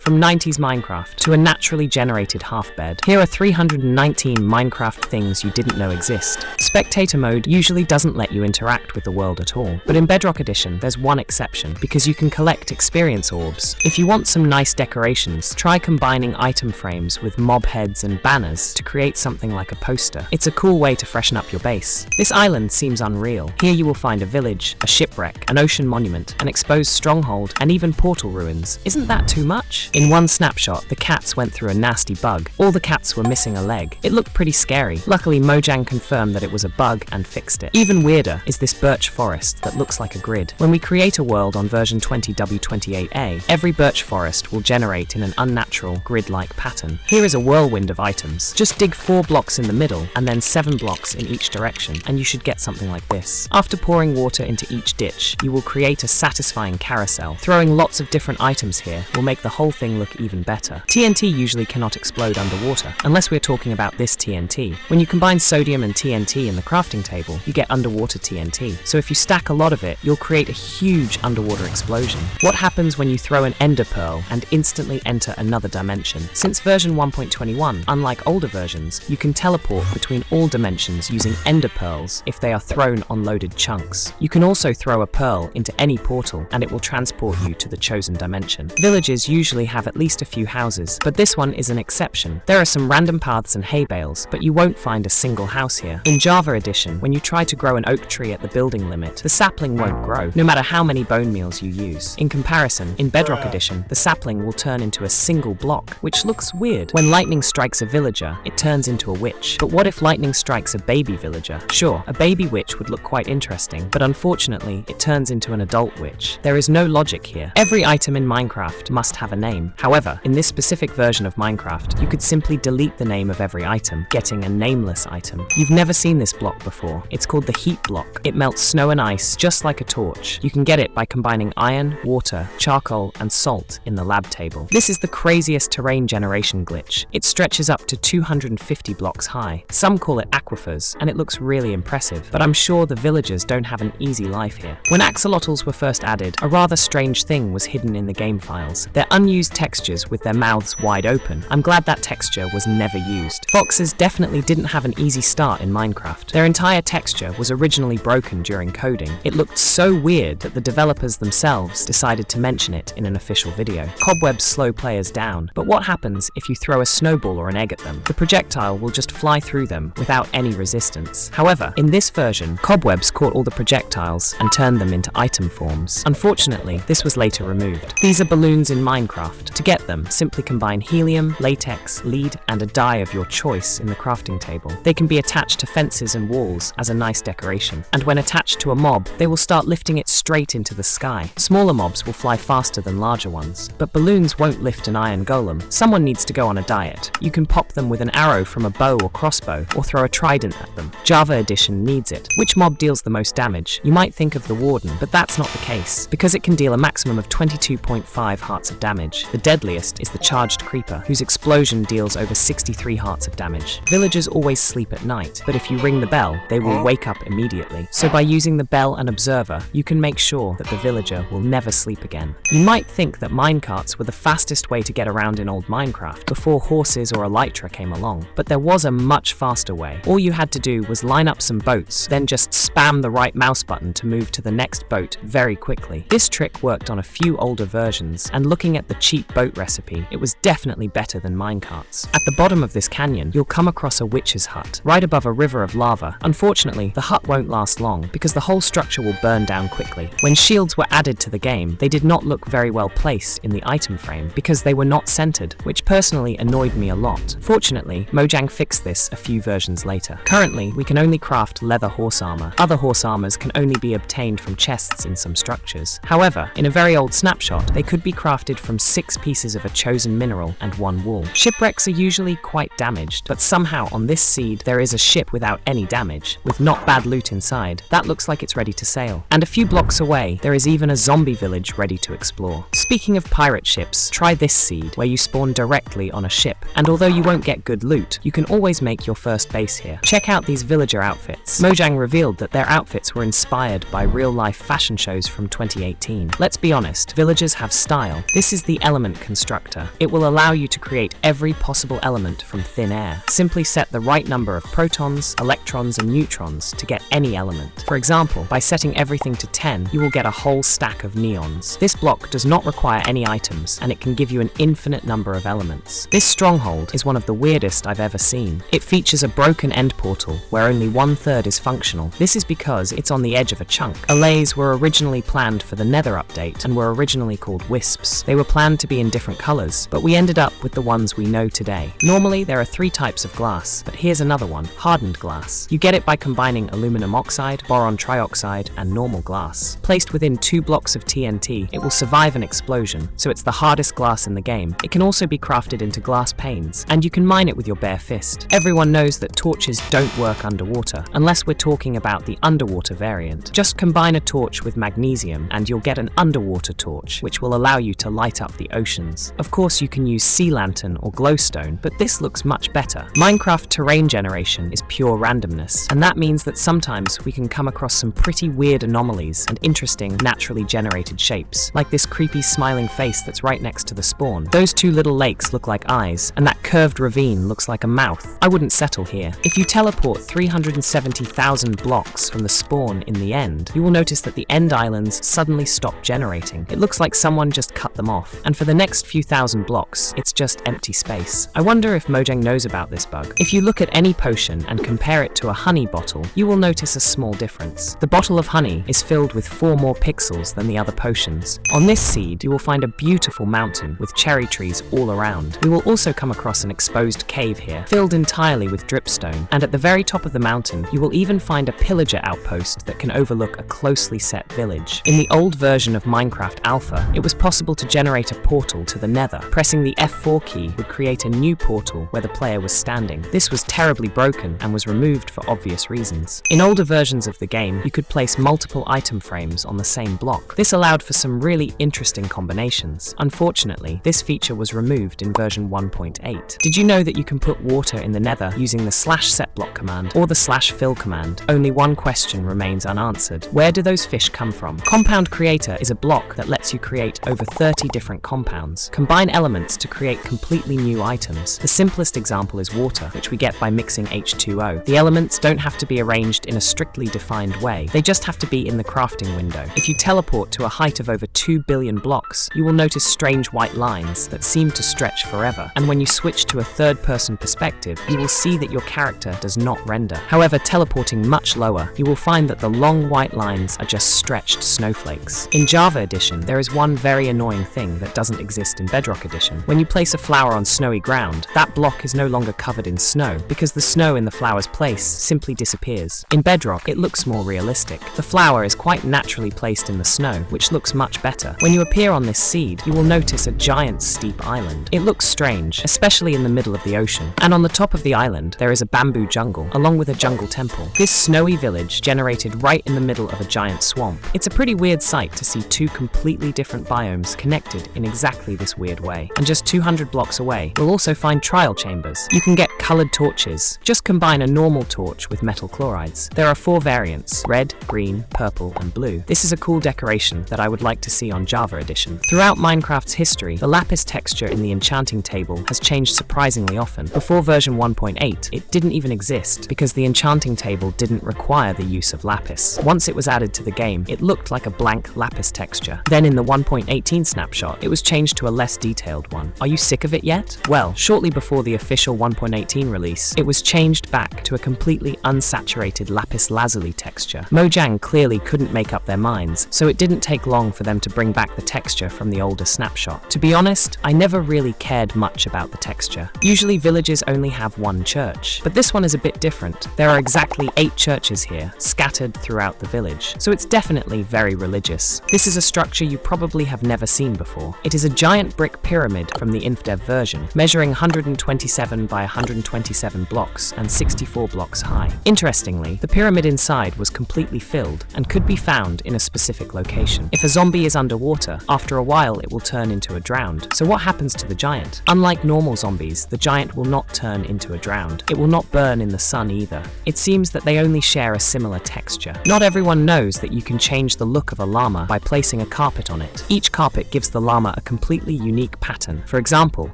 From 90s Minecraft to a naturally generated half-bed, here are 319 Minecraft things you didn't know exist. Spectator mode usually doesn't let you interact with the world at all, but in Bedrock Edition there's one exception, because you can collect experience orbs. If you want some nice decorations, try combining item frames with mob heads and banners to create something like a poster. It's a cool way to freshen up your base. This island seems unreal. Here you will find a village, a shipwreck, an ocean monument, an exposed stronghold, and even portal ruins. Isn't that too much? In one snapshot, the cats went through a nasty bug. All the cats were missing a leg. It looked pretty scary. Luckily, Mojang confirmed that it was a bug and fixed it. Even weirder is this birch forest that looks like a grid. When we create a world on version 20W28A, every birch forest will generate in an unnatural, grid-like pattern. Here is a whirlwind of items. Just dig 4 blocks in the middle and then 7 blocks in each direction, and you should get something like this. After pouring water into each ditch, you will create a satisfying carousel. Throwing lots of different items here will make the whole thing look even better. TNT usually cannot explode underwater, unless we're talking about this TNT. When you combine sodium and TNT in the crafting table, you get underwater TNT. So if you stack a lot of it, you'll create a huge underwater explosion. What happens when you throw an ender pearl and instantly enter another dimension? Since version 1.21, unlike older versions, you can teleport between all dimensions using ender pearls if they are thrown on loaded chunks. You can also throw a pearl into any portal and it will transport you to the chosen dimension. Villages usually have at least a few houses, but this one is an exception. There are some random paths and hay bales, but you won't find a single house here. In Java Edition, when you try to grow an oak tree at the building limit, the sapling won't grow, no matter how many bone meals you use. In comparison, in Bedrock Edition, the sapling will turn into a single block, which looks weird. When lightning strikes a villager, it turns into a witch. But what if lightning strikes a baby villager? Sure, a baby witch would look quite interesting, but unfortunately, it turns into an adult witch. There is no logic here. Every item in Minecraft must have a name. However, in this specific version of Minecraft, you could simply delete the name of every item, getting a nameless item. You've never seen this block before. It's called the heat block. It melts snow and ice just like a torch. You can get it by combining iron, water, charcoal, and salt in the lab table. This is the craziest terrain generation glitch. It stretches up to 250 blocks high. Some call it aquifers, and it looks really impressive, but I'm sure the villagers don't have an easy life here. When axolotls were first added, a rather strange thing was hidden in the game files. Their unused textures with their mouths wide open. I'm glad that texture was never used. Foxes definitely didn't have an easy start in Minecraft. Their entire texture was originally broken during coding. It looked so weird that the developers themselves decided to mention it in an official video. Cobwebs slow players down, but what happens if you throw a snowball or an egg at them? The projectile will just fly through them without any resistance. However, in this version, cobwebs caught all the projectiles and turned them into item forms. Unfortunately, this was later removed. These are balloons in Minecraft. To get them, simply combine helium, latex, lead, and a dye of your choice in the crafting table. They can be attached to fences and walls as a nice decoration, and when attached to a mob, they will start lifting it straight into the sky. Smaller mobs will fly faster than larger ones, but balloons won't lift an iron golem. Someone needs to go on a diet. You can pop them with an arrow from a bow or crossbow, or throw a trident at them. Java Edition needs it. Which mob deals the most damage? You might think of the Warden, but that's not the case, because it can deal a maximum of 22.5 hearts of damage. The deadliest is the Charged Creeper, whose explosion deals over 63 hearts of damage. Villagers always sleep at night, but if you ring the bell, they will wake up immediately. So by using the bell and observer, you can make sure that the villager will never sleep again. You might think that minecarts were the fastest way to get around in old Minecraft, before horses or elytra came along, but there was a much faster way. All you had to do was line up some boats, then just spam the right mouse button to move to the next boat very quickly. This trick worked on a few older versions, and looking at the cheap boat recipe, it was definitely better than minecarts. At the bottom of this canyon, you'll come across a witch's hut, right above a river of lava. Unfortunately, the hut won't last long, because the whole structure will burn down quickly. When shields were added to the game, they did not look very well placed in the item frame, because they were not centered, which personally annoyed me a lot. Fortunately, Mojang fixed this a few versions later. Currently, we can only craft leather horse armor. Other horse armors can only be obtained from chests in some structures. However, in a very old snapshot, they could be crafted from 6 pieces of a chosen mineral and 1 wool. Shipwrecks are usually quite damaged, but somehow on this seed there is a ship without any damage, with not bad loot inside. That looks like it's ready to sail. And a few blocks away, there is even a zombie village ready to explore. Speaking of pirate ships, try this seed, where you spawn directly on a ship, and although you won't get good loot, you can always make your first base here. Check out these villager outfits. Mojang revealed that their outfits were inspired by real-life fashion shows from 2018. Let's be honest, villagers have style. This is the element constructor. It will allow you to create every possible element from thin air. Simply set the right number of protons, electrons, and neutrons to get any element. For example, by setting everything to 10, you will get a whole stack of neons. This block does not require any items, and it can give you an infinite number of elements. This stronghold is one of the weirdest I've ever seen. It features a broken end portal where only 1/3 is functional. This is because it's on the edge of a chunk. Allays were originally planned for the Nether update and were originally called wisps. They were planned to be in different colors, but we ended up with the ones we know today. Normally, there are 3 types of glass, but here's another one, hardened glass. You get it by combining aluminum oxide, boron trioxide, and normal glass. Placed within 2 blocks of TNT, it will survive an explosion, so it's the hardest glass in the game. It can also be crafted into glass panes, and you can mine it with your bare fist. Everyone knows that torches don't work underwater, unless we're talking about the underwater variant. Just combine a torch with magnesium, and you'll get an underwater torch, which will allow you to light up the oceans. Of course, you can use sea lantern or glowstone, but this looks much better. Minecraft terrain generation is pure randomness, and that means that sometimes we can come across some pretty weird anomalies and interesting naturally generated shapes, like this creepy smiling face that's right next to the spawn. Those 2 little lakes look like eyes, and that curved ravine looks like a mouth. I wouldn't settle here. If you teleport 370,000 blocks from the spawn in the end, you will notice that the end islands suddenly stop generating. It looks like someone just cut them off, and for the next few thousand blocks, it's just empty space. I wonder if Mojang knows about this bug. If you look at any potion and compare it to a honey bottle, you will notice a small difference. The bottle of honey is filled with 4 more pixels than the other potions. On this seed, you will find a beautiful mountain with cherry trees all around. We will also come across an exposed cave here, filled entirely with dripstone, and at the very top of the mountain, you will even find a pillager outpost that can overlook a closely set village. In the old version of Minecraft Alpha, it was possible to generate a portal to the Nether. Pressing the F4 key would create a new portal where the player was standing. This was terribly broken and was removed for obvious reasons. In older versions of the game, you could place multiple item frames on the same block. This allowed for some really interesting combinations. Unfortunately, this feature was removed in version 1.8. Did you know that you can put water in the Nether using the /setBlock command or the /fill command? Only one question remains unanswered. Where do those fish come from? Compound Creator is a block that lets you create over 30 different compounds. Combine elements to create completely new items. The simplest example is water, which we get by mixing H2O. The elements don't have to be arranged in a strictly defined way. They just have to be in the crafting window. If you teleport to a height of over 2 billion blocks, you will notice strange white lines that seem to stretch forever. And when you switch to a third-person perspective, you will see that your character does not render. However, teleporting much lower, you will find that the long white lines are just stretched snowflakes. In Java Edition, there is one very annoying thing that doesn't exist in Bedrock Edition. When you place a flower on snowy ground, that block is no longer covered in snow because the snow in the flower's place simply disappears. In Bedrock, it looks more realistic. The flower is quite naturally placed in the snow, which looks much better. When you appear on this seed, you will notice a giant steep island. It looks strange, especially in the middle of the ocean. And on the top of the island, there is a bamboo jungle, along with a jungle temple. This snowy village generated right in the middle of a giant swamp. It's a pretty weird sight to see 2 completely different biomes connected in exactly this weird way. And just 200 blocks away, we'll also find trial chambers. You can get colored torches. Just combine a normal torch with metal chlorides. There are 4 variants: red, green, purple, and blue. This is a cool decoration that I would like to see on Java Edition. Throughout Minecraft's history, the lapis texture in the enchanting table has changed surprisingly often. Before version 1.8, it didn't even exist because the enchanting table didn't require the use of lapis. Once it was added to the game, it looked like a blank lapis texture. Then in the 1.18 snapshot, it was changed to a less detailed one. Are you sick of it yet? Well, shortly before the official 1.18 release, it was changed back to a completely unsaturated lapis lazuli texture. Mojang clearly couldn't make up their minds, so it didn't take long for them to bring back the texture from the older snapshot. To be honest, I never really cared much about the texture. Usually villages only have 1 church, but this one is a bit different. There are exactly 8 churches here, scattered throughout the village, so it's definitely very religious. This is a structure you probably have never seen before. It is a giant brick pyramid from the InfDev version, measuring 127 by 127 blocks and 64 blocks high. Interestingly, the pyramid inside was completely filled and could be found in a specific location. If a zombie is underwater, after a while it will turn into a drowned. So what happens to the giant? Unlike normal zombies, the giant will not turn into a drowned. It will not burn in the sun either. It seems that they only share a similar texture. Not everyone knows that you can change the look of a llama by placing a carpet on it. Each carpet gives the llama a a completely unique pattern. For example,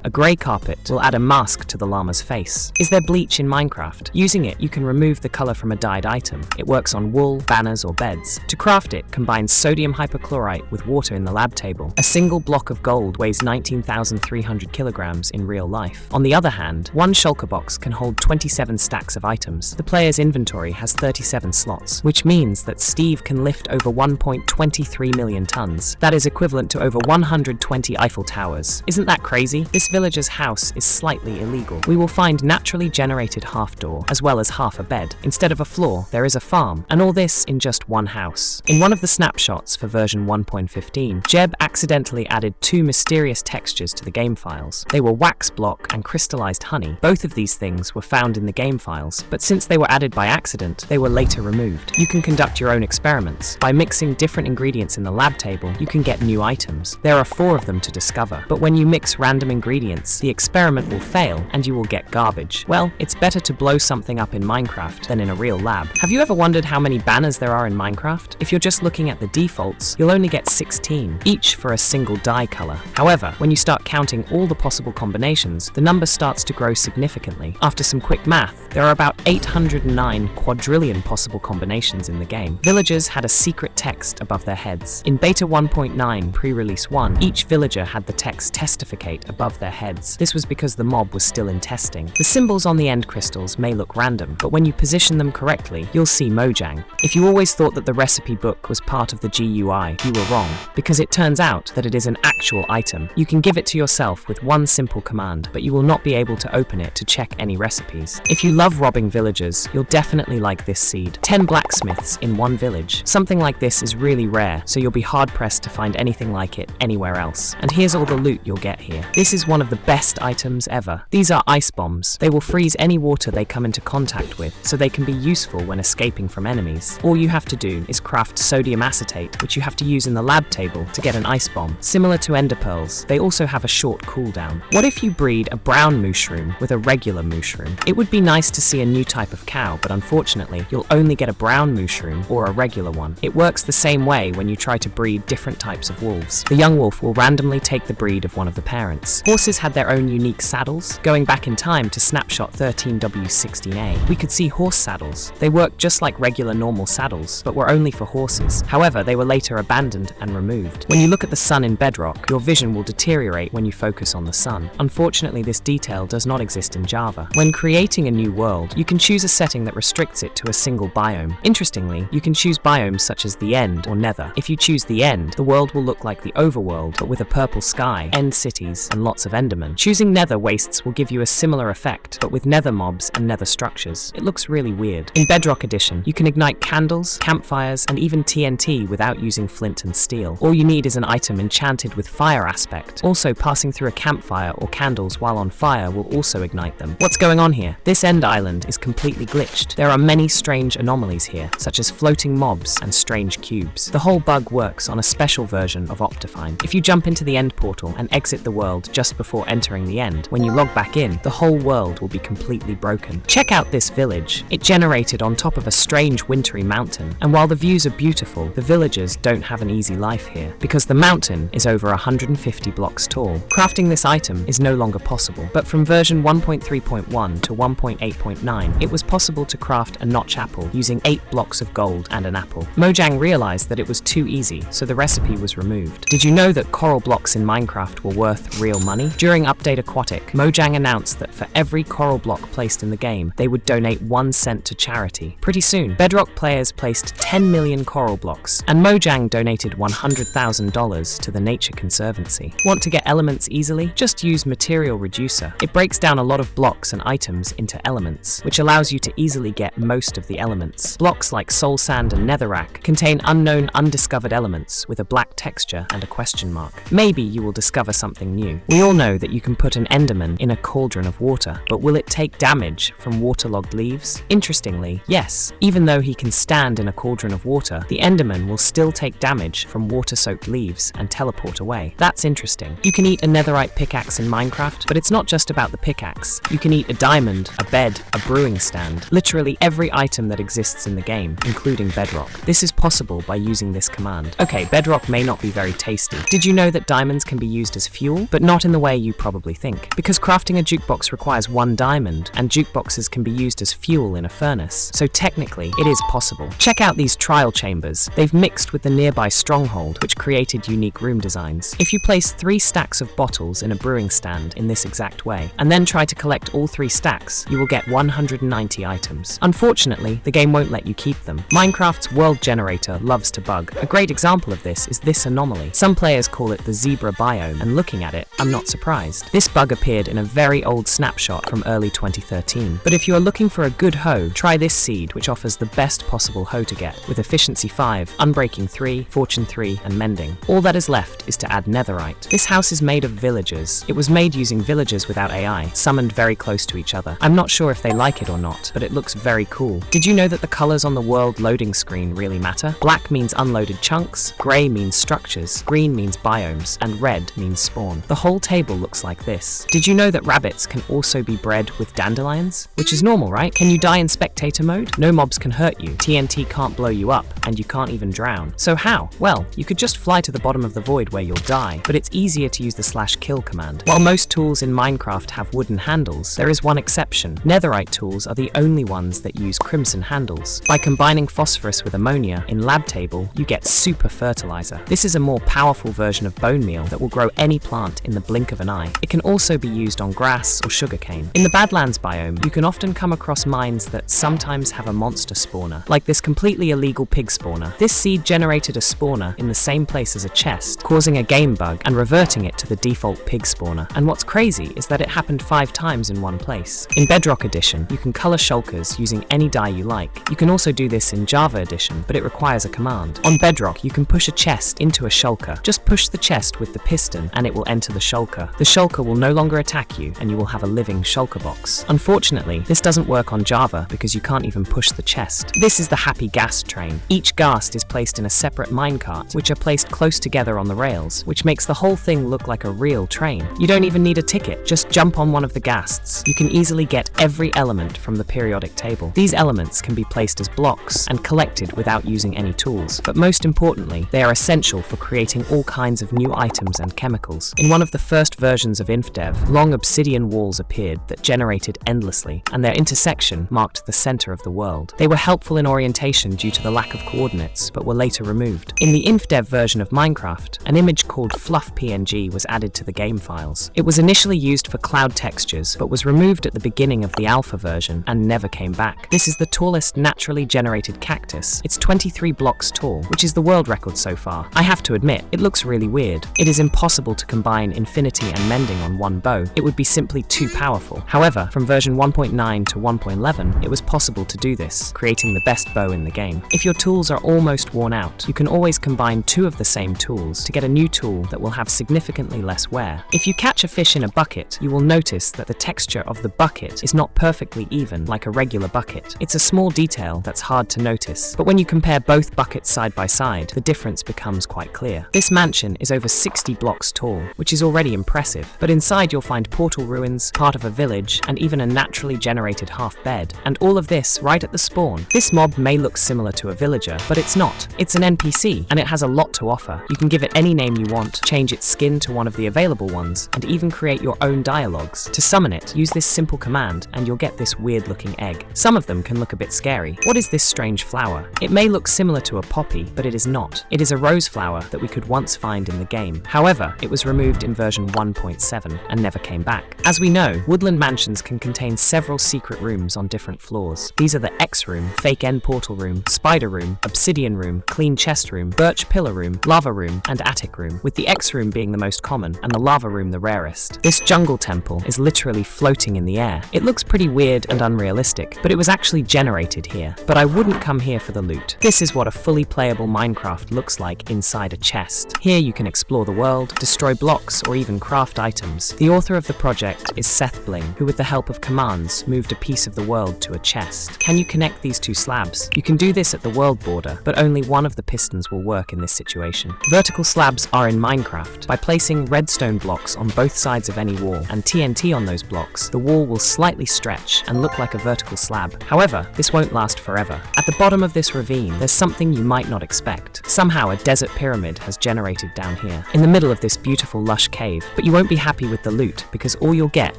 a grey carpet will add a mask to the llama's face. Is there bleach in Minecraft? Using it, you can remove the color from a dyed item. It works on wool, banners, or beds. To craft it, combine sodium hypochlorite with water in the lab table. A single block of gold weighs 19,300 kilograms in real life. On the other hand, one shulker box can hold 27 stacks of items. The player's inventory has 37 slots, which means that Steve can lift over 1.23 million tons. That is equivalent to over 120 Eiffel Towers. Isn't that crazy? This villager's house is slightly illegal. We will find naturally generated half door, as well as half a bed. Instead of a floor, there is a farm, and all this in just one house. In one of the snapshots for version 1.15, Jeb accidentally added two mysterious textures to the game files. They were wax block and crystallized honey. Both of these things were found in the game files, but since they were added by accident, they were later removed. You can conduct your own experiments. By mixing different ingredients in the lab table, you can get new items. There are 4 of them to discover, but when you mix random ingredients, the experiment will fail and you will get garbage. Well, it's better to blow something up in Minecraft than in a real lab. Have you ever wondered how many banners there are in Minecraft? If you're just looking at the defaults, you'll only get 16, each for a single dye color. However, when you start counting all the possible combinations, the number starts to grow significantly. After some quick math, there are about 809 quadrillion possible combinations in the game. Villagers had a secret text above their heads. In Beta 1.9 pre-release 1, each villager had the text testificate above their heads. This was because the mob was still in testing. The symbols on the end crystals may look random, but when you position them correctly, you'll see Mojang. If you always thought that the recipe book was part of the GUI, you were wrong, because it turns out that it is an actual item. You can give it to yourself with one simple command, but you will not be able to open it to check any recipes. If you love robbing villagers, you'll definitely like this seed. 10 blacksmiths in one village. Something like this is really rare, so you'll be hard-pressed to find anything like it anywhere else. And here's all the loot you'll get here. This is one of the best items ever. These are ice bombs. They will freeze any water they come into contact with, so they can be useful when escaping from enemies. All you have to do is craft sodium acetate, which you have to use in the lab table to get an ice bomb. Similar to ender pearls, they also have a short cooldown. What if you breed a brown mushroom with a regular mushroom? It would be nice to see a new type of cow, but unfortunately, you'll only get a brown mushroom or a regular one. It works the same way when you try to breed different types of wolves. The young wolf will randomly take the breed of one of the parents. Horses had their own unique saddles. Going back in time to snapshot 13W16A, we could see horse saddles. They worked just like regular normal saddles, but were only for horses. However, they were later abandoned and removed. When you look at the sun in Bedrock, your vision will deteriorate when you focus on the sun. Unfortunately, this detail does not exist in Java. When creating a new world, you can choose a setting that restricts it to a single biome. Interestingly, you can choose biomes such as the End or Nether. If you choose the End, the world will look like the Overworld, but with a purple sky, end cities, and lots of Endermen. Choosing Nether wastes will give you a similar effect, but with Nether mobs and Nether structures. It looks really weird. In Bedrock Edition, you can ignite candles, campfires, and even TNT without using flint and steel. All you need is an item enchanted with fire aspect. Also, passing through a campfire or candles while on fire will also ignite them. What's going on here? This end island is completely glitched. There are many strange anomalies here, such as floating mobs and strange cubes. The whole bug works on a special version of Optifine. If you jump into the end portal and exit the world just before entering the end, when you log back in, the whole world will be completely broken. Check out this village. It generated on top of a strange wintry mountain, and while the views are beautiful, the villagers don't have an easy life here, because the mountain is over 150 blocks tall. Crafting this item is no longer possible, but from version 1.3.1 to 1.8.9, it was possible to craft a notch apple using 8 blocks of gold and an apple. Mojang realized that it was too easy, so the recipe was removed. Did you know that coral blocks in Minecraft were worth real money? During Update Aquatic, Mojang announced that for every coral block placed in the game, they would donate 1 cent to charity. Pretty soon, Bedrock players placed 10 million coral blocks, and Mojang donated $100,000 to the Nature Conservancy. Want to get elements easily? Just use Material Reducer. It breaks down a lot of blocks and items into elements, which allows you to easily get most of the elements. Blocks like soul sand and netherrack contain unknown, undiscovered elements with a black texture and a question mark. Maybe you will discover something new. We all know that you can put an Enderman in a cauldron of water, but will it take damage from waterlogged leaves? Interestingly, yes. Even though he can stand in a cauldron of water, the Enderman will still take damage from water-soaked leaves and teleport away. That's interesting. You can eat a netherite pickaxe in Minecraft, but it's not just about the pickaxe. You can eat a diamond, a bed, a brewing stand, literally every item that exists in the game, including Bedrock. This is possible by using this command. Okay, Bedrock may not be very tasty. Did you know that diamonds can be used as fuel, but not in the way you probably think. Because crafting a jukebox requires 1 diamond, and jukeboxes can be used as fuel in a furnace, so technically, it is possible. Check out these trial chambers. They've mixed with the nearby stronghold, which created unique room designs. If you place 3 stacks of bottles in a brewing stand in this exact way, and then try to collect all 3 stacks, you will get 190 items. Unfortunately, the game won't let you keep them. Minecraft's world generator loves to bug. A great example of this is this anomaly. Some players call it the zebra biome, and looking at it, I'm not surprised. This bug appeared in a very old snapshot from early 2013. But if you are looking for a good hoe, try this seed, which offers the best possible hoe to get, with efficiency 5, unbreaking 3, fortune 3, and mending. All that is left is to add netherite. This house is made of villagers. It was made using villagers without AI, summoned very close to each other. I'm not sure if they like it or not, but it looks very cool. Did you know that the colors on the world loading screen really matter? Black means unloaded chunks, grey means structures, green means biomes, and red means spawn. The whole table looks like this. Did you know that rabbits can also be bred with dandelions? Which is normal, right? Can you die in spectator mode? No mobs can hurt you, TNT can't blow you up, and you can't even drown. So how? Well, you could just fly to the bottom of the void where you'll die, but it's easier to use the /kill command. While most tools in Minecraft have wooden handles, there is one exception. Netherite tools are the only ones that use crimson handles. By combining phosphorus with ammonia in lab table, you get super fertilizer. This is a more powerful version of bone meal that will grow any plant in the blink of an eye. It can also be used on grass or sugarcane. In the Badlands biome, you can often come across mines that sometimes have a monster spawner, like this completely illegal pig spawner. This seed generated a spawner in the same place as a chest, causing a game bug and reverting it to the default pig spawner. And what's crazy is that it happened 5 times in one place. In Bedrock Edition, you can color shulkers using any dye you like. You can also do this in Java Edition, but it requires a command. On Bedrock, you can push a chest into a shulker. Just push the chest with the piston and it will enter the shulker. The shulker will no longer attack you and you will have a living shulker box. Unfortunately, this doesn't work on Java because you can't even push the chest. This is the happy ghast train. Each ghast is placed in a separate minecart, which are placed close together on the rails, which makes the whole thing look like a real train. You don't even need a ticket, just jump on one of the ghasts. You can easily get every element from the periodic table. These elements can be placed as blocks and collected without using any tools, but most importantly, they are essential for creating all kinds of new items and chemicals. In one of the first versions of InfDev, long obsidian walls appeared that generated endlessly, and their intersection marked the center of the world. They were helpful in orientation due to the lack of coordinates, but were later removed. In the InfDev version of Minecraft, an image called Fluff PNG was added to the game files. It was initially used for cloud textures, but was removed at the beginning of the alpha version and never came back. This is the tallest naturally generated cactus. It's 23 blocks tall, which is the world record so far. I have to admit, it looks really weird. It is impossible to combine infinity and mending on one bow. It would be simply too powerful. However, from version 1.9 to 1.11, it was possible to do this, creating the best bow in the game. If your tools are almost worn out, you can always combine 2 of the same tools to get a new tool that will have significantly less wear. If you catch a fish in a bucket, you will notice that the texture of the bucket is not perfectly even like a regular bucket. It's a small detail that's hard to notice, but when you compare both buckets side by side, the difference becomes quite clear. This mansion is over 60 blocks tall, which is already impressive, but inside you'll find portal ruins, part of a village, and even a naturally generated half-bed, and all of this right at the spawn. This mob may look similar to a villager, but it's not. It's an NPC, and it has a lot to offer. You can give it any name you want, change its skin to one of the available ones, and even create your own dialogues. To summon it, use this simple command, and you'll get this weird-looking egg. Some of them can look a bit scary. What is this strange flower? It may look similar to a poppy, but it is not. It is a rose flower that we could once find in the game. However, it was removed in version 1.7 and never came back. As we know, woodland mansions can contain several secret rooms on different floors. These are the X room, fake end portal room, spider room, obsidian room, clean chest room, birch pillar room, lava room, and attic room, with the X room being the most common and the lava room the rarest. This jungle temple is literally floating in the air. It looks pretty weird and unrealistic, but it was actually generated here. But I wouldn't come here for the loot. This is what a fully playable Minecraft looks like inside a chest. Here you can explore the world, destroy blocks, or even craft items. The author of the project is Seth Bling, who with the help of commands moved a piece of the world to a chest. Can you connect these 2 slabs? You can do this at the world border, but only one of the pistons will work in this situation. Vertical slabs are in Minecraft. By placing redstone blocks on both sides of any wall and TNT on those blocks, the wall will slightly stretch and look like a vertical slab. However, this won't last forever. At the bottom of this ravine, there's something you might not expect. Somehow a desert pyramid has generated down here. In the middle of this beautiful lush cave, but you won't be happy with the loot because all you'll get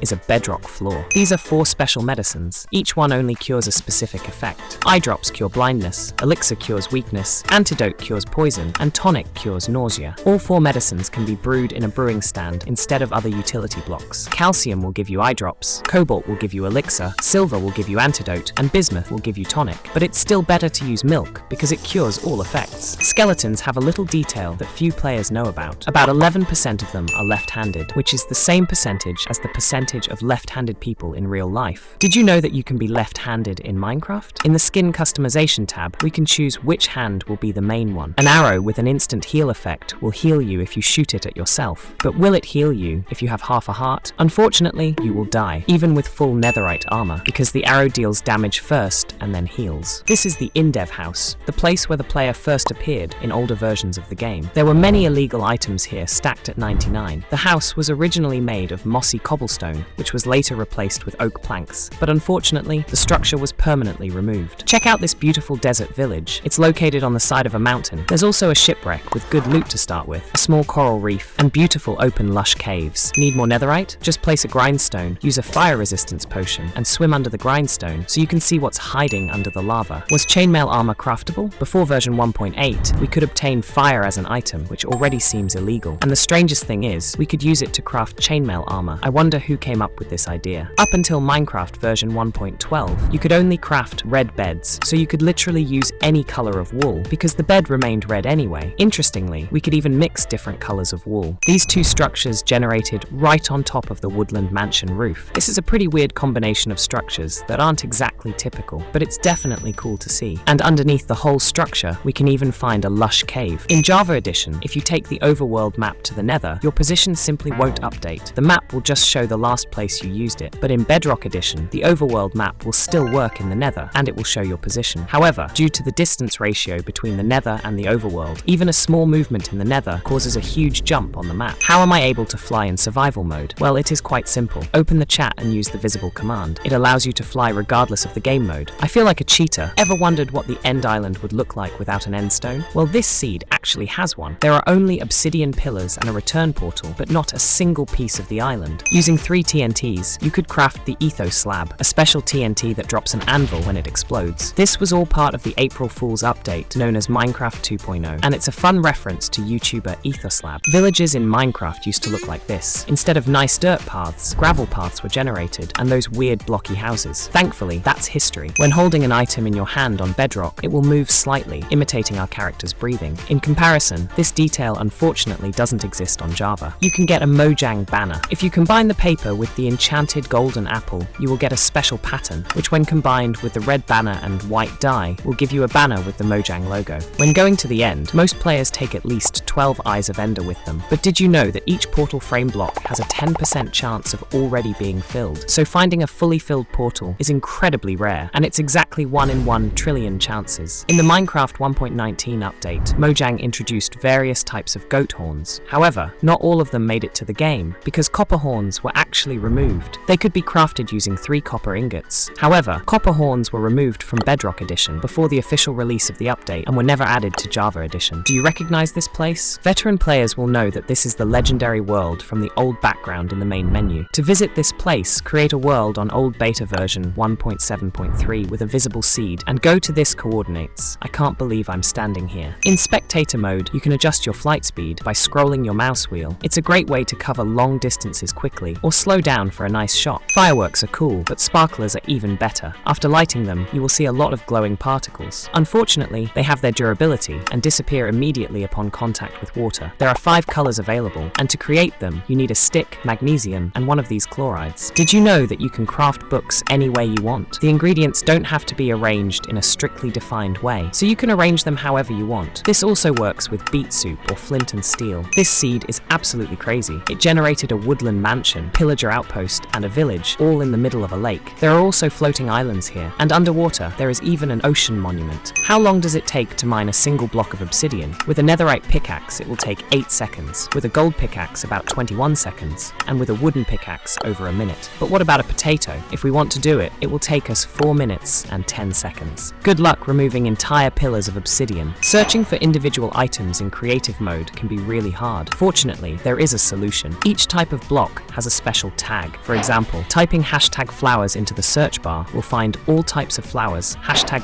is a bedrock floor. These are 4 special medicines. Each one only cures a specific effect. Eye drops cure blindness, elixir cures weakness, antidote cures poison, and tonic cures nausea. All 4 medicines can be brewed in a brewing stand instead of other utility blocks. Calcium will give you eye drops, cobalt will give you elixir, silver will give you antidote, and bismuth will give you tonic. But it's still better to use milk because it cures all effects. Skeletons have a little detail that few players know about. About 11% of them are left-handed, which is the same percentage as the percentage of left-handed people in real life. Did you know that you can be left-handed in Minecraft? In the skin customization tab, we can choose which hand will be the main one. An arrow with an instant heal effect will heal you if you shoot it at yourself. But will it heal you if you have half a heart? Unfortunately, you will die, even with full netherite armor, because the arrow deals damage first and then heals. This is the Indev house, the place where the player first appeared in older versions of the game. There were many illegal items here stacked at 99. The house was originally made of mossy cobblestone, which was later replaced with oak planks, but unfortunately, the structure was permanently removed. Check out this beautiful desert village. It's located on the side of a mountain. There's also a shipwreck with good loot to start with, a small coral reef, and beautiful open lush caves. Need more netherite? Just place a grindstone, use a fire resistance potion, and swim under the grindstone so you can see what's hiding under the lava. Was chainmail armor craftable? Before version 1.8, we could obtain fire as an item, which already seems illegal. And the strangest thing is, we could use it to craft chainmail armor. I wonder who came up with this idea. Up until Minecraft version 1.12, you could only craft red beds, so you could literally use any color of wool, because the bed remained red anyway. Interestingly, we could even mix different colors of wool. These 2 structures generated right on top of the woodland mansion roof. This is a pretty weird combination of structures that aren't exactly typical, but it's definitely cool to see. And underneath the whole structure, we can even find a lush cave. In Java Edition, if you take the overworld map to the Nether, your position simply won't update. The map will just show the last place you used it. But in Bedrock Edition, the overworld map will still work in the Nether, and it will show your position. However, due to the distance ratio between the Nether and the overworld, even a small movement in the Nether causes a huge jump on the map. How am I able to fly in survival mode? Well, it is quite simple. Open the chat and use the visible command. It allows you to fly regardless of the game mode. I feel like a cheater. Ever wondered what the end island would look like without an end stone? Well, this seed actually has one. There are only obsidian pillars and a return portal, but not a single piece of the island. Using 3 TNTs, you could craft the Ethos Slab, a special TNT that drops an anvil when it explodes. This was all part of the April Fool's update known as Minecraft 2.0, and it's a fun reference to YouTuber Etherslab. Villages in Minecraft used to look like this. Instead of nice dirt paths, gravel paths were generated, and those weird blocky houses. Thankfully, that's history. When holding an item in your hand on bedrock, it will move slightly, imitating our character's breathing. In comparison, this detail unfortunately doesn't exist on Java. You can get a Mojang banner. If you combine the paper with the enchanted golden apple, you will get a special pattern, which when combined with the red banner and white dye, will give you a banner with the Mojang logo. When going to the end, most players take at least 12 Eyes of Ender with them. But did you know that each portal frame block has a 10% chance of already being filled? So finding a fully filled portal is incredibly rare, and it's exactly 1 in 1 trillion chances. In the Minecraft 1.19 update, Mojang introduced various types of goat horns. However, not all of them made it to the game, because copper horns were actually removed. They could be crafted using 3 copper ingots. However, copper horns were removed from Bedrock Edition before the official release of the update and were never added to Java Edition. Do you recognize this place? Veteran players will know that this is the legendary world from the old background in the main menu. To visit this place, create a world on old beta version 1.7.3 with a visible seed and go to this coordinates. I can't believe I'm standing here. In spectator mode, you can adjust your flight speed by scrolling your mouse wheel. It's a great way to cover long distances quickly or slow down for a nice shot. Fireworks are cool, but sparklers are even better. After lighting them, you will see a lot of glowing particles. Unfortunately, they have their durability and disappear immediately upon contact with water. There are 5 colors available, and to create them, you need a stick, magnesium, and one of these chlorides. Did you know that you can craft books any way you want? The ingredients don't have to be arranged in a strictly defined way, so you can arrange them however you want. This also works with beet soup or flint and steel. This seed is absolutely crazy. It generated a woodland mansion, pillager outpost, and a village, all in the middle of a lake. There are also floating islands here, and underwater, there is even an ocean monument. How long does it take to mine a single block of obsidian? With a netherite pickaxe, it will take 8 seconds, with a gold pickaxe about 21 seconds, and with a wooden pickaxe over a minute. But what about a potato? If we want to do it, it will take us 4 minutes and 10 seconds. Good luck removing entire pillars of obsidian. Searching for individual items in creative mode can be really hard. Fortunately, there is a solution. Each type of block has a special tag. For example, typing #flowers into the search bar will find all types of flowers,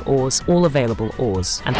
#ores, all available ores, and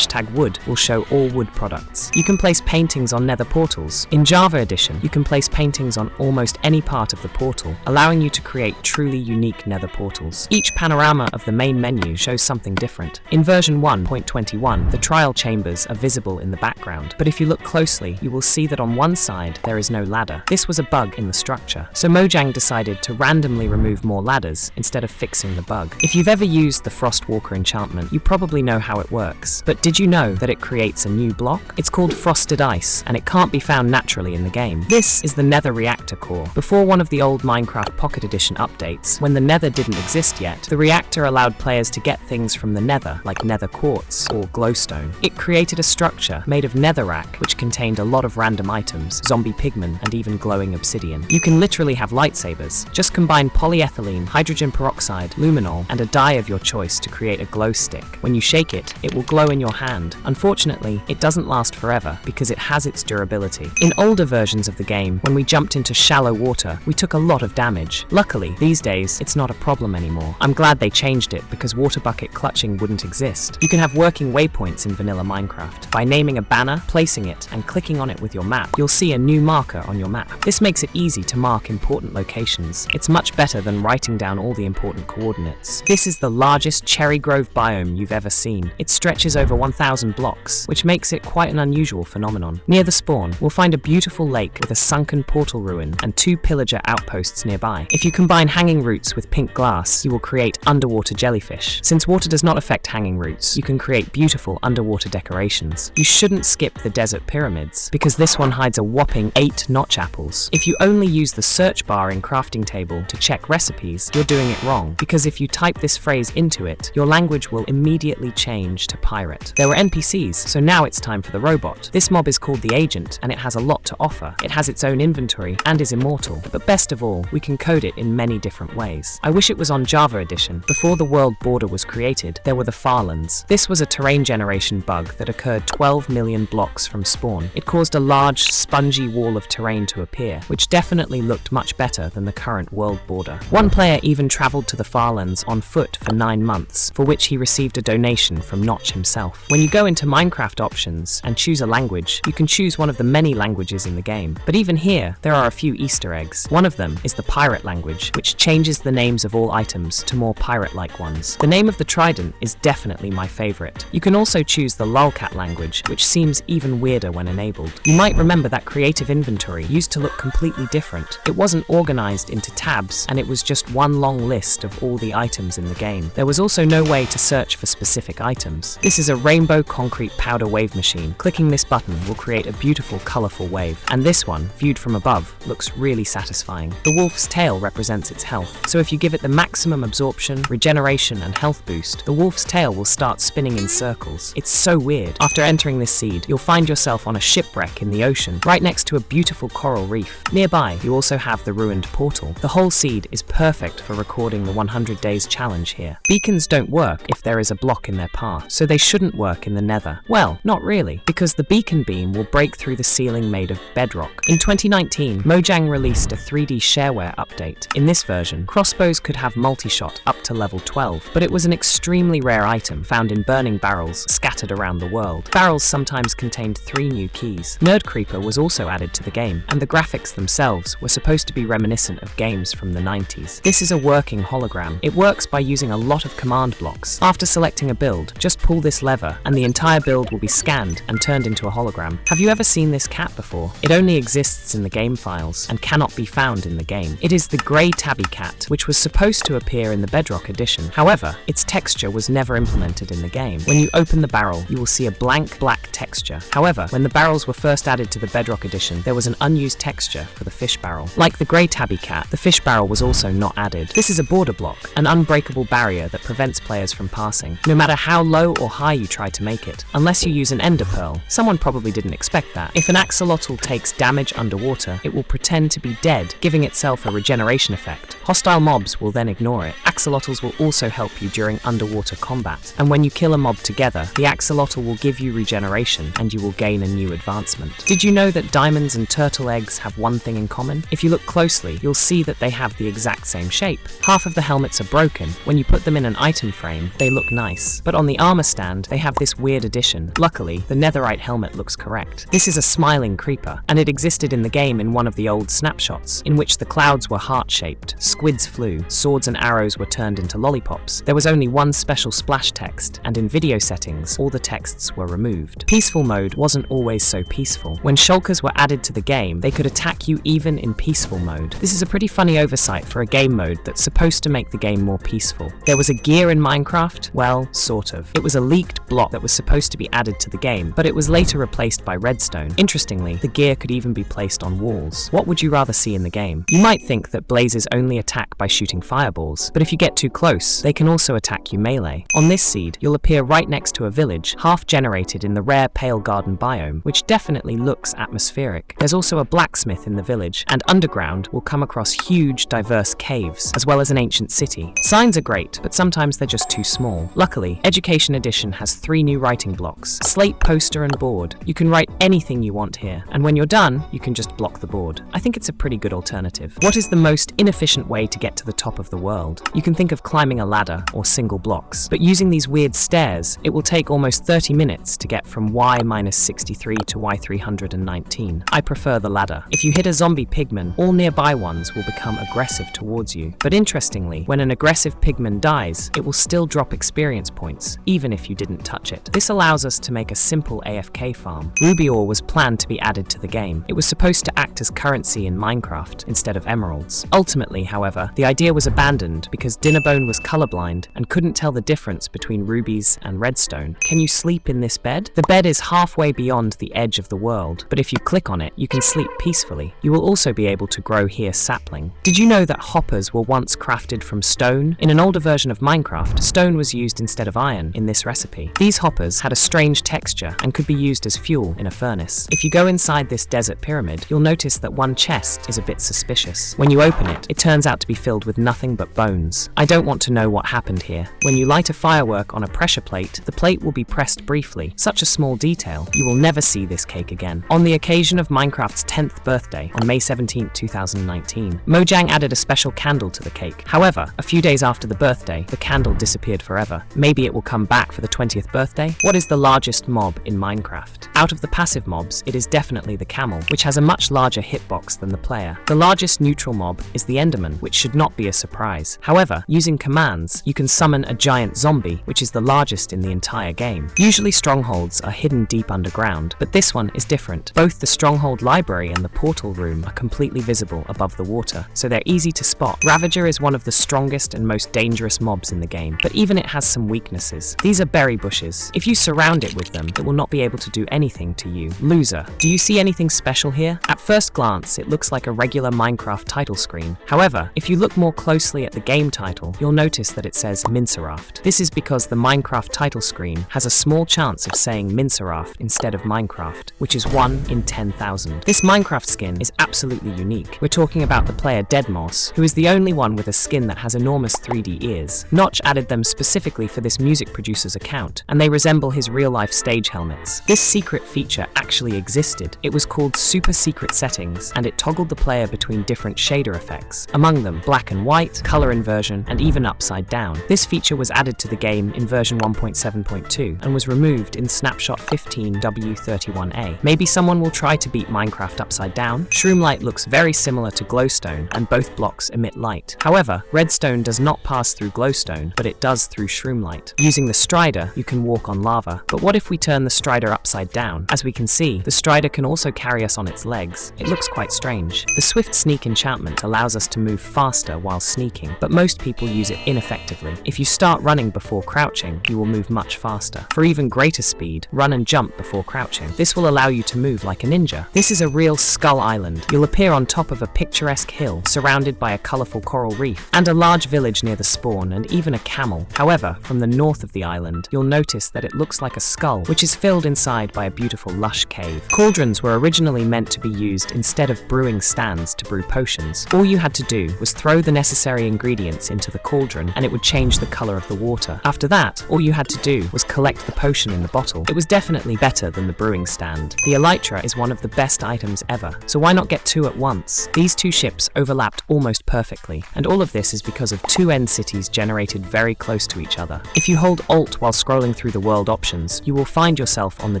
#wood will show all wood products. You can place paintings on nether portals. In Java Edition, you can place paintings on almost any part of the portal, allowing you to create truly unique nether portals. Each panorama of the main menu shows something different. In version 1.21, the trial chambers are visible in the background, but if you look closely, you will see that on one side there is no ladder. This was a bug in the structure, so Mojang decided to randomly remove more ladders instead of fixing the bug. If you've ever used the Frostwalker enchantment, you probably know how it works, but did you know that it creates a new block? It's called Frosted Ice, and it can't be found naturally in the game. This is the Nether Reactor core. Before one of the old Minecraft Pocket Edition updates, when the Nether didn't exist yet, the reactor allowed players to get things from the Nether, like Nether Quartz or Glowstone. It created a structure made of netherrack, which contained a lot of random items, zombie pigmen, and even glowing obsidian. You can literally have lightsabers. Just combine polyethylene, hydrogen peroxide, luminol, and a dye of your choice to create a glow stick. When you shake it, it will glow in your hand. Unfortunately, it doesn't last forever because it has its durability. In older versions of the game, when we jumped into shallow water, we took a lot of damage. Luckily, these days, it's not a problem anymore. I'm glad they changed it because water bucket clutching wouldn't exist. You can have working waypoints in vanilla Minecraft. By naming a banner, placing it, and clicking on it with your map, you'll see a new marker on your map. This makes it easy to mark important locations. It's much better than writing down all the important coordinates. This is the largest cherry grove biome you've ever seen. It stretches over 1,000 blocks, which makes it quite an unusual phenomenon. Near the spawn, we'll find a beautiful lake with a sunken portal ruin and 2 pillager outposts nearby. If you combine hanging roots with pink glass, you will create underwater jellyfish. Since water does not affect hanging roots, you can create beautiful underwater decorations. You shouldn't skip the desert pyramids, because this one hides a whopping 8 notch apples. If you only use the search bar in crafting table to check recipes, you're doing it wrong, because if you type this phrase into it, your language will immediately change to pirate. There were NPCs, so now it's time for the robot. This mob is called the Agent, and it has a lot to offer. It has its own inventory and is immortal, but best of all, we can code it in many different ways. I wish it was on Java Edition. Before the world border was created, there were the Farlands. This was a terrain generation bug that occurred 12 million blocks from spawn. It caused a large, spongy wall of terrain to appear, which definitely looked much better than the current world border. One player even traveled to the Farlands on foot for 9 months, for which he received a donation from Notch himself. When you go into Minecraft options and choose a language, you can choose one of the many languages in the game. But even here, there are a few Easter eggs. One of them is the pirate language, which changes the names of all items to more pirate-like ones. The name of the trident is definitely my favorite. You can also choose the lolcat language, which seems even weirder when enabled. You might remember that creative inventory used to look completely different. It wasn't organized into tabs, and it was just one long list of all the items in the game. There was also no way to search for specific items. This is a rainbow concrete powder wave machine. Clicking this button will create a beautiful, colorful wave. And this one, viewed from above, looks really satisfying. The wolf's tail represents its health, so if you give it the maximum absorption, regeneration, and health boost, the wolf's tail will start spinning in circles. It's so weird. After entering this seed, you'll find yourself on a shipwreck in the ocean, right next to a beautiful coral reef. Nearby, you also have the ruined portal. The whole seed is perfect for recording the 100 days challenge here. Beacons don't work if there is a block in their path, so they shouldn't work in the nether. Well, not really, because the beacon beam will break through the ceiling made of bedrock. In 2019, Mojang released a 3D shareware update. In this version, crossbows could have multi-shot up to level 12, but it was an extremely rare item found in burning barrels scattered around the world. Barrels sometimes contained 3 new keys. Nerd Creeper was also added to the game, and the graphics themselves were supposed to be reminiscent of games from the 90s. This is a working hologram. It works by using a lot of command blocks. After selecting a build, just pull this lever, and the entire build will be scanned and turned into a hologram. Have you ever seen this cat before? It only exists in the game files, and cannot be found in the game. It is the grey tabby cat, which was supposed to appear in the Bedrock edition. However, its texture was never implemented in the game. When you open the barrel, you will see a blank black texture. However, when the barrels were first added to the Bedrock edition, there was an unused texture for the fish barrel. Like the grey tabby cat, the fish barrel was also not added. This is a border block, an unbreakable barrier that prevents players from passing, no matter how low or high you try to make it, unless you use an ender pearl. Someone probably didn't expect that. If an axolotl takes damage underwater, it will pretend to be dead, giving itself a regeneration effect. Hostile mobs will then ignore it. Axolotls will also help you during underwater combat, and when you kill a mob together, the axolotl will give you regeneration and you will gain a new advancement. Did you know know that diamonds and turtle eggs have one thing in common? If you look closely, you'll see that they have the exact same shape. Half of the helmets are broken. When you put them in an item frame, they look nice. But on the armor stand, they have this weird addition. Luckily, the netherite helmet looks correct. This is a smiling creeper, and it existed in the game in one of the old snapshots, in which the clouds were heart-shaped, squids flew, swords and arrows were turned into lollipops. There was only one special splash text, and in video settings, all the texts were removed. Peaceful mode wasn't always so peaceful. When shulkers were added to the game, they could attack you even in peaceful mode. This is a pretty funny oversight for a game mode that's supposed to make the game more peaceful. There was a gear in Minecraft? Well, sort of. It was a leaked block that was supposed to be added to the game, but it was later replaced by redstone. Interestingly, the gear could even be placed on walls. What would you rather see in the game? You might think that blazes only attack by shooting fireballs, but if you get too close, they can also attack you melee. On this seed, you'll appear right next to a village, half generated in the rare pale garden biome, which definitely looks atmospheric. There's also a blacksmith in the village, and underground we'll come across huge, diverse caves, as well as an ancient city. Signs are great, but sometimes they're just too small. Luckily, Education Edition has 3 new writing blocks: slate, poster, and board. You can write anything you want here, and when you're done, you can just block the board. I think it's a pretty good alternative. What is the most inefficient way to get to the top of the world? You can think of climbing a ladder or single blocks, but using these weird stairs, it will take almost 30 minutes to get from Y-63 to Y319. I prefer the ladder. If you hit a zombie pigman, all nearby ones will become aggressive towards you. But interestingly, when an aggressive pigman dies, it will still drop experience points, even if you didn't touch it. This allows us to make a simple AFK farm. Ruby ore was planned to be added to the game. It was supposed to act as currency in Minecraft instead of emeralds. Ultimately, however, the idea was abandoned because Dinnerbone was colorblind and couldn't tell the difference between rubies and redstone. Can you sleep in this bed? The bed is halfway beyond the edge of the world, but if you click on it, you can sleep peacefully. You will also be able to grow here sapling. Did you know that hoppers were once crafted from stone? In an older version of Minecraft, stone was used instead of iron in this recipe. These hoppers had a strange texture and could be used as fuel in a furnace. If you go inside this desert pyramid, you'll notice that one chest is a bit suspicious. When you open it, it turns out to be filled with nothing but bones. I don't want to know what happened here. When you light a firework on a pressure plate, the plate will be pressed briefly. Such a small detail. You will never see this cake again. On the occasion of Minecraft's 10th birthday, on May 17, 2019, Mojang added a special candle to the cake. However, a few days after the birthday, the candle disappeared forever. Maybe it will come back for the 20th birthday? What is the largest mob in Minecraft? Out of the passive mobs, it is definitely the camel, which has a much larger hitbox than the player. The largest neutral mob is the Enderman, which should not be a surprise. However, using commands, you can summon a giant zombie, which is the largest in the entire game. Usually strongholds are hidden deep underground, but this one is different. Both the stronghold library and the portal room are completely visible above the water, so they're easy to spot. Ravager is one of the strongest and most dangerous mobs in the game, but even it has some weaknesses. These are berry bushes. If you surround it with them, it will not be able to do anything to you. Loser. Do you see anything special here? At first glance, it looks like a regular Minecraft title screen. However, if you look more closely at the game title, you'll notice that it says Minecraft. This is because the Minecraft title screen has a small chance of saying Minecraft instead of Minecraft, which is 1 in 10,000. This Minecraft skin is absolutely unique. We're talking about the player Deadmoss, who is the only one with a skin that has enormous 3D ears. Notch added them specifically for this music producer's account, and they resemble his real-life stage helmets. This secret feature actually existed. It was called Super Secret Settings, and it toggled the player between different shader effects, among them black and white, color inversion, and even upside down. This feature was added to the game in version 1.7.2 and was removed in snapshot 15W31A. Maybe someone will try to beat Minecraft upside down? Shroomlight looks very similar to glowstone, and both blocks emit light. However, redstone does not pass through glowstone, but it does through Shroomlight. Using the strider, you can walk on lava. But what if we turn the strider upside down? As we can see, the strider can also carry us on its legs. It looks quite strange. The Swift Sneak enchantment allows us to move faster while sneaking, but most people use it ineffectively. If you start running before crouching, you will move much faster. For even greater speed, run and jump before crouching. This will allow you to move like a ninja. This is a real Skull Island. You'll appear on top of a picturesque hill, surrounded by a colorful coral reef, and a large village near the spawn, and even a camel. However, from the north of the island, you'll notice that it looks like a skull, which is filled inside by a beautiful lush cave. Cauldrons were originally meant to be used instead of brewing stands to brew potions. All you had to do was throw the necessary ingredients into the cauldron, and it would change the color of the water. After that, all you had to do was collect the potion in the bottle. It was definitely better than the brewing stand. The elytra is one of the best items ever, so why not get two at once? These two ships overlapped almost perfectly, and all of this is because of two end cities generated very close to each other. If you hold Alt while scrolling through the world options, you will find yourself on the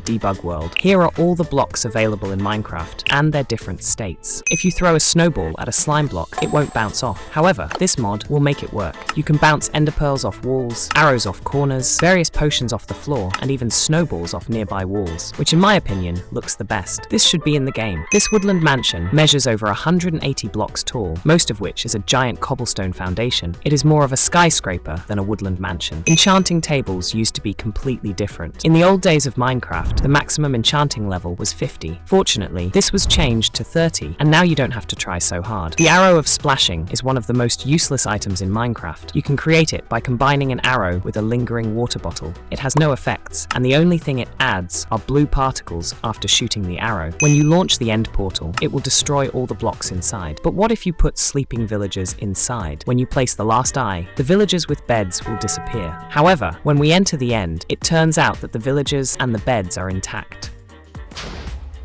debug world. Here are all the blocks available in Minecraft, and their different states. If you throw a snowball at a slime block, it won't bounce off. However, this mod will make it work. You can bounce ender pearls off walls, arrows off corners, various potions off the floor, and even snowballs off nearby walls, which in my opinion looks the best. This should be in the game. This woodland mansion measures over 180 blocks tall, most of which is a giant cobblestone foundation. It is more of a skyscraper than a woodland mansion. Enchanting tables used to be completely different. In the old days of Minecraft, the maximum enchanting level was 50. Fortunately, this was changed to 30, and now you don't have to try so hard. The arrow of splashing is one of the most useless items in Minecraft. You can create it by combining an arrow with a lingering water bottle. It has no effects, and the only thing it adds are blue particles after shooting the arrow. When you launch the end portal, it will destroy all the blocks inside. But what if you put sleeping villagers inside? When you place the last eye, the villagers with beds will disappear. However, when we enter the end, it turns out that the villagers and the beds are intact.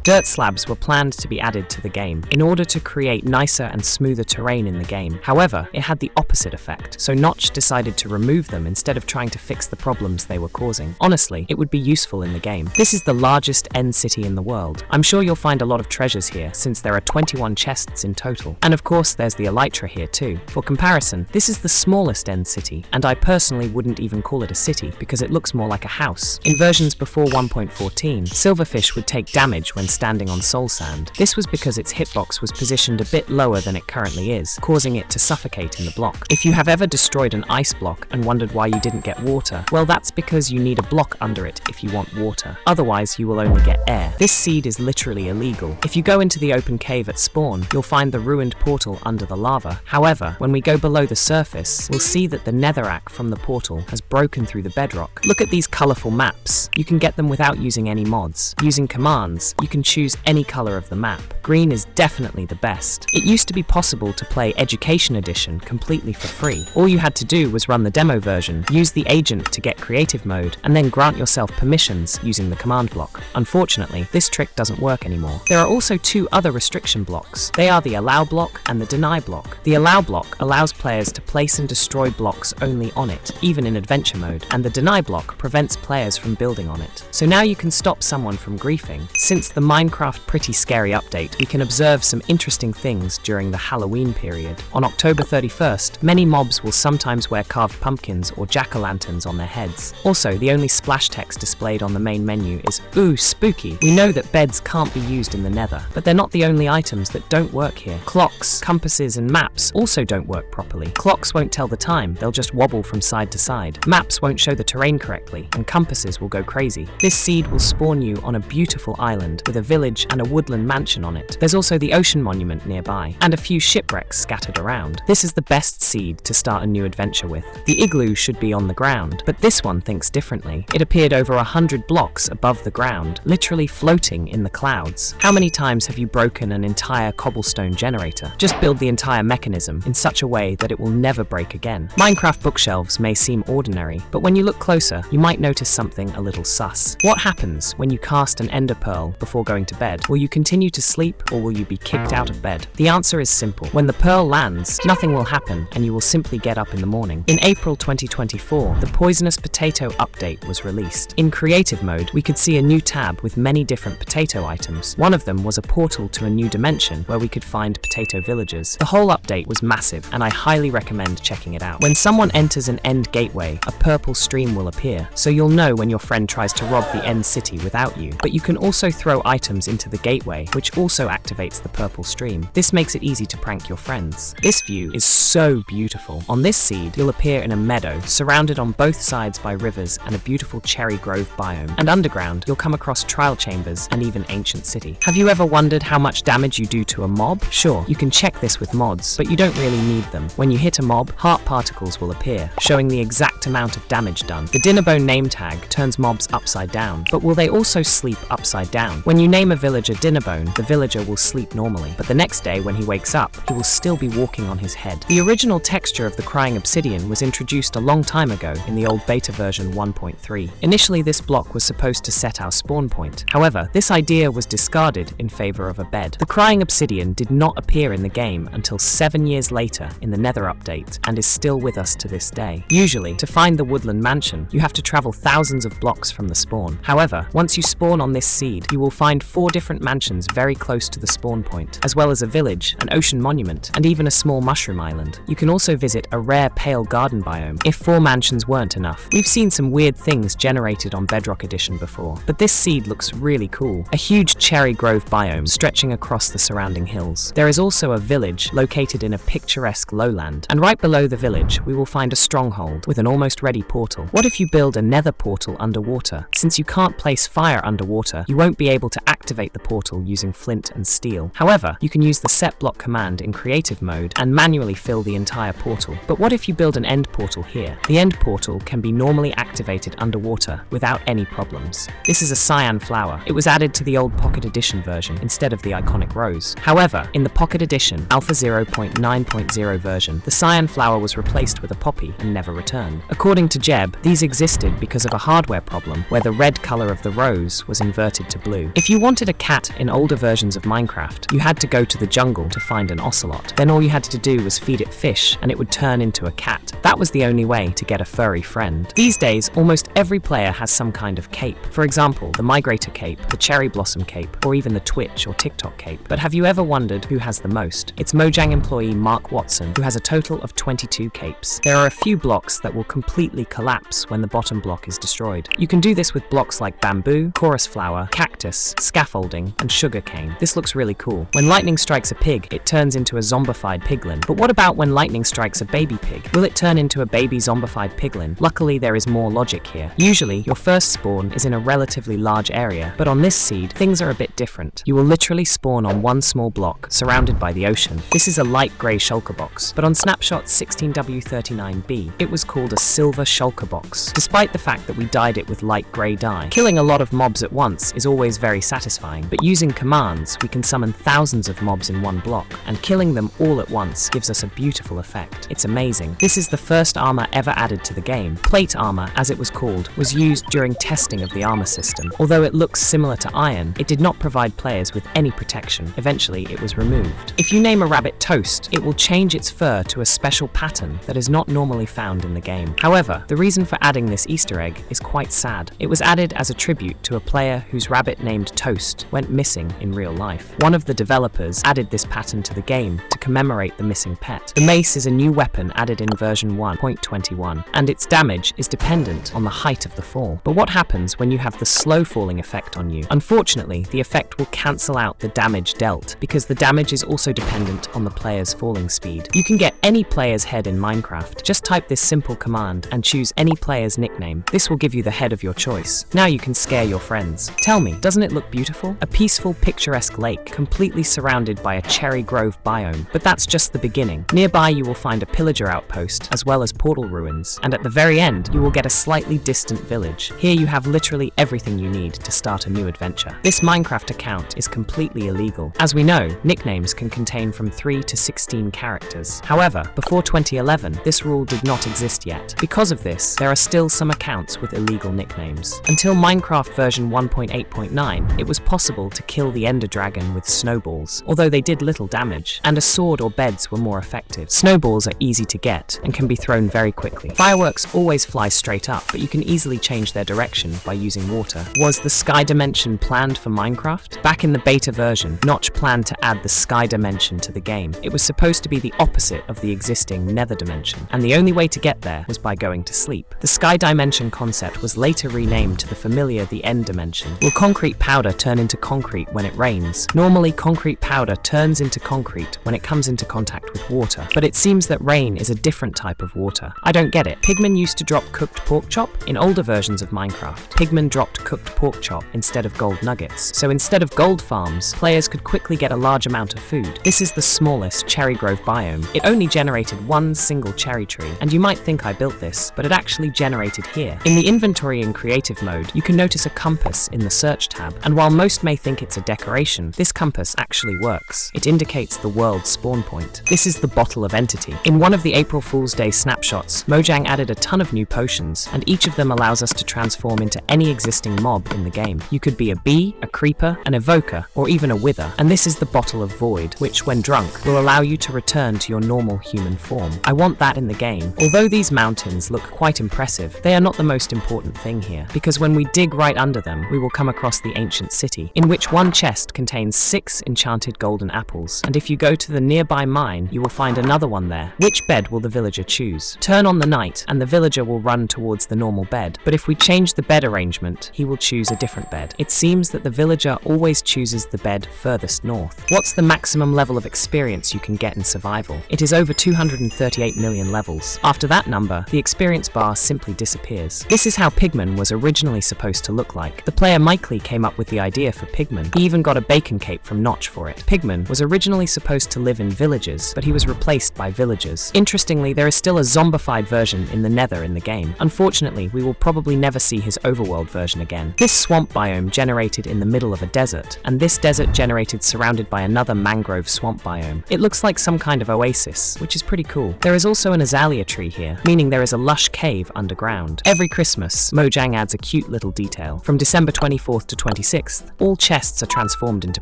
Dirt slabs were planned to be added to the game in order to create nicer and smoother terrain in the game. However, it had the opposite effect, so Notch decided to remove them instead of trying to fix the problems they were causing. Honestly, it would be useful in the game. This is the largest end city in the world. I'm sure you'll find a lot of treasures here, since there are 21 chests in total. And of course, there's the elytra here too. For comparison, this is the smallest end city, and I personally wouldn't even call it a city because it looks more like a house. In versions before 1.14, silverfish would take damage when standing on soul sand. This was because its hitbox was positioned a bit lower than it currently is, causing it to suffocate in the block. If you have ever destroyed an ice block and wondered why you didn't get water, well, that's because you need a block under it if you want water. Otherwise, you will only get air. This seed is literally illegal. If you go into the open cave at spawn, you'll find the ruined portal under the lava. However, when we go below the surface, we'll see that the netherrack from the portal has broken through the bedrock. Look at these colorful maps. You can get them without using any mods. Using commands, you can choose any color of the map. Green is definitely the best. It used to be possible to play Education Edition completely for free. All you had to do was run the demo version, use the agent to get creative mode, and then grant yourself permissions using the command block. Unfortunately, this trick doesn't work anymore. There are also two other restriction blocks. They are the allow block and the deny block. The allow block allows players to place and destroy blocks only on it, even in adventure mode, and the deny block prevents players from building on it. So now you can stop someone from griefing. Since the Minecraft Pretty Scary update, we can observe some interesting things during the Halloween period. On October 31st, many mobs will sometimes wear carved pumpkins or jack-o'-lanterns on their heads. Also, the only splash text displayed on the main menu is "Ooh, spooky." We know that beds can't be used in the nether, but they're not the only items that don't work here. Clocks, compasses, and maps also don't work properly. Clocks won't tell the time, they'll just wobble from side to side. Maps won't show the terrain correctly, and compasses will go crazy. This seed will spawn you on a beautiful island with a village and a woodland mansion on it. There's also the ocean monument nearby, and a few shipwrecks scattered around. This is the best seed to start a new adventure with. The igloo should be on the ground, but this one thinks differently. It appeared over 100 blocks above the ground, literally floating in the clouds. How many times have you broken an entire cobblestone generator? Just build the entire mechanism in such a way that it will never break again. Minecraft bookshelves may seem ordinary, but when you look closer, you might notice something a little sus. What happens when you cast an ender pearl before going to bed? Will you continue to sleep, or will you be kicked out of bed? The answer is simple. When the pearl lands, nothing will happen, and you will simply get up in the morning. In April 2024, the Poisonous Potato update was released. In creative mode, we could see a new tab with many different potato items. One of them was a portal to a new dimension where we could find potato villagers. The whole update was massive, and I highly recommend checking it out. When someone enters an end gateway, a purple stream will appear, so you'll know when your friend tries to rob the end city without you. But you can also throw items into the gateway, which also activates the purple stream. This makes it easy to prank your friends. This view is so beautiful. On this seed, you'll appear in a meadow, surrounded on both sides by rivers and a beautiful cherry grove biome. And underground, you'll come across trial chambers and even ancient city. Have you ever wondered how much damage you do to a mob? Sure, you can check this with mods, but you don't really need them. When you hit a mob, heart particles will appear, showing the exact amount of damage done. The Dinnerbone name tag turns mobs upside down, but will they also sleep upside down? When you name a villager Dinnerbone, the villager will sleep normally, but the next day when he wakes up, he will still be walking on his head. The original texture of the crying obsidian was introduced a long time ago in the old beta version 1.3. Initially, this block was supposed to set our spawn point. However, this idea was discarded in favor of a bed. The crying obsidian did not appear in the game until 7 years later in the Nether update and is still with us to this day. Usually, to find the woodland mansion, you have to travel thousands of blocks from the spawn. However, once you spawn on this seed, you will find 4 different mansions very close to the spawn point, as well as a village, an ocean monument, and even a small mushroom island. You can also visit a rare pale garden biome if 4 mansions weren't enough. We've seen some weird things generated on Bedrock Edition before, but this seed looks really cool. A huge cherry grove biome stretching across the surrounding hills. There is also a village located in a picturesque lowland, and right below the village we will find a stronghold with an almost ready portal. What if you build a nether portal underwater? Since you can't place fire underwater, you won't be able to activate the portal using flint and steel. However, you can use the set block command in creative mode and manually fill the entire portal. But what if you build an end portal here? The end portal can be normally activated underwater without any problems. This is a cyan flower. It was added to the old Pocket Edition version instead of the iconic rose. However, in the Pocket Edition Alpha 0.9.0 version, the cyan flower was replaced with a poppy and never returned. According to Jeb, these existed because of a hardware problem where the red color of the rose was inverted to blue. If you wanted a cat in older versions of Minecraft, you had to go to the jungle to find an ocelot. Then all you had to do was feed it fish and it would turn into a cat. That was the only way to get a furry friend. These days, almost every player has some kind of cape. For example, the Migrator cape, the Cherry Blossom cape, or even the Twitch or TikTok cape. But have you ever wondered who has the most? It's Mojang employee Mark Watson, who has a total of 22 capes. There are a few blocks that will completely collapse when the bottom block is destroyed. You can do this with blocks like bamboo, chorus flower, cactus, scaffolding, and sugarcane. This looks really cool. When lightning strikes a pig, it turns into a zombified piglin. But what about when lightning strikes a baby pig? Will it turn into a baby zombified piglin? Luckily, there is more logic here. Usually, your first spawn is in a relatively large area, but on this seed, things are a bit different. You will literally spawn on one small block, surrounded by the ocean. This is a light grey shulker box, but on snapshot 16W39B, it was called a silver shulker box, despite the fact that we dyed it with light grey dye. Killing a lot of mobs at once is always very satisfying, but using commands, we can summon thousands of mobs in one block, and killing them all at once gives us a beautiful effect. It's amazing. This is the first armor ever added to the game. Plate armor, as it was called, was used during testing of the armor system. Although it looks similar to iron, it did not provide players with any protection. Eventually, it was removed. If you name a rabbit Toast, it will change its fur to a special pattern that is not normally found in the game. However, the reason for adding this Easter egg is quite sad. It was added as a tribute to a player whose rabbit named Toast went missing in real life. One of the developers added this pattern to the game to commemorate the missing pet. The mace is a new weapon added in version 1.21, and its damage is dependent on the height of the fall. But what happens when you have the slow falling effect on you? Unfortunately, the effect will cancel out the damage dealt, because the damage is also dependent on the player's falling speed. You can get any player's head in Minecraft. Just type this simple command and choose any player's nickname. This will give you the head of your choice. Now you can scare your friends. Tell me, doesn't it look beautiful? A peaceful, picturesque lake, completely surrounded by a cherry grove biome. But that's just the beginning. Nearby you will find a pillager outpost, as well as portal ruins, and at the very end, you will get a slightly distant village. Here you have literally everything you need to start a new adventure. This Minecraft account is completely illegal. As we know, nicknames can contain from 3 to 16 characters. However, before 2011, this rule did not exist yet. Because of this, there are still some accounts with illegal nicknames. Until Minecraft version 1.8.9, it was possible to kill the Ender Dragon with snowballs, although they did little damage, and a sword or beds were more effective. Snowballs are easy to get and can be thrown very quickly. Fireworks always fly straight up, but you can easily change their direction by using water. Was the sky dimension planned for Minecraft? Back in the beta version, Notch planned to add the sky dimension to the game. It was supposed to be the opposite of the existing nether dimension, and the only way to get there was by going to sleep. The sky dimension concept was later renamed to the familiar the end dimension. Will concrete powder turn into concrete when it rains? Normally, concrete powder turns into concrete when it comes into contact with water, but it seems that rain is a different type of water. I don't get it. Pigmen used to drop cooked pork chop? In older versions of Minecraft, pigmen dropped cooked pork chop instead of gold nuggets. So instead of gold farms, players could quickly get a large amount of food. This is the smallest cherry grove biome. It only generated one single cherry tree, and you might think I built this, but it actually generated here. In the inventory in creative mode, you can notice a compass in the search tab, and while most may think it's a decoration, this compass actually works. It indicates the world's spawn point. This is the Bottle of Entity. In one of the April Fool's Day snapshots, Mojang added a ton of new potions, and each of them allows us to transform into any existing mob in the game. You could be a bee, a creeper, an evoker, or even a wither. And this is the Bottle of Void, which, when drunk, will allow you to return to your normal human form. I want that in the game. Although these mountains look quite impressive, they are not the most important thing here, because when we dig right under them, we will come across the ancient city, in which one chest contains 6 enchanted golden apples, and if you go to the nearby mine, you will find another one there. Which bed will the villager choose? Turn on the night, and the villager will run towards the normal bed, but if we change the bed arrangement, he will choose a different bed. It seems that the villager always chooses the bed furthest north. What's the maximum level of experience you can get in survival? It is over 238 million levels. After that number, the experience bar simply disappears. This is how Pigman was originally supposed to look like. The player Mikely came up with the idea for Pigman. He even got a bacon cape from Notch for it. Pigman was originally supposed to live in villages, but he was replaced by villagers. Interestingly, there is still a zombified version in the Nether in the game. Unfortunately, we will probably never see his overworld version again. This swamp biome generated in the middle of a desert, and this desert generated surrounded by another mangrove swamp biome. It looks like some kind of oasis, which is pretty cool. There is also an azalea tree here, meaning there is a lush cave underground. Every Christmas, Mojang adds a cute little detail. From December 24th to 26th, all chests are transformed into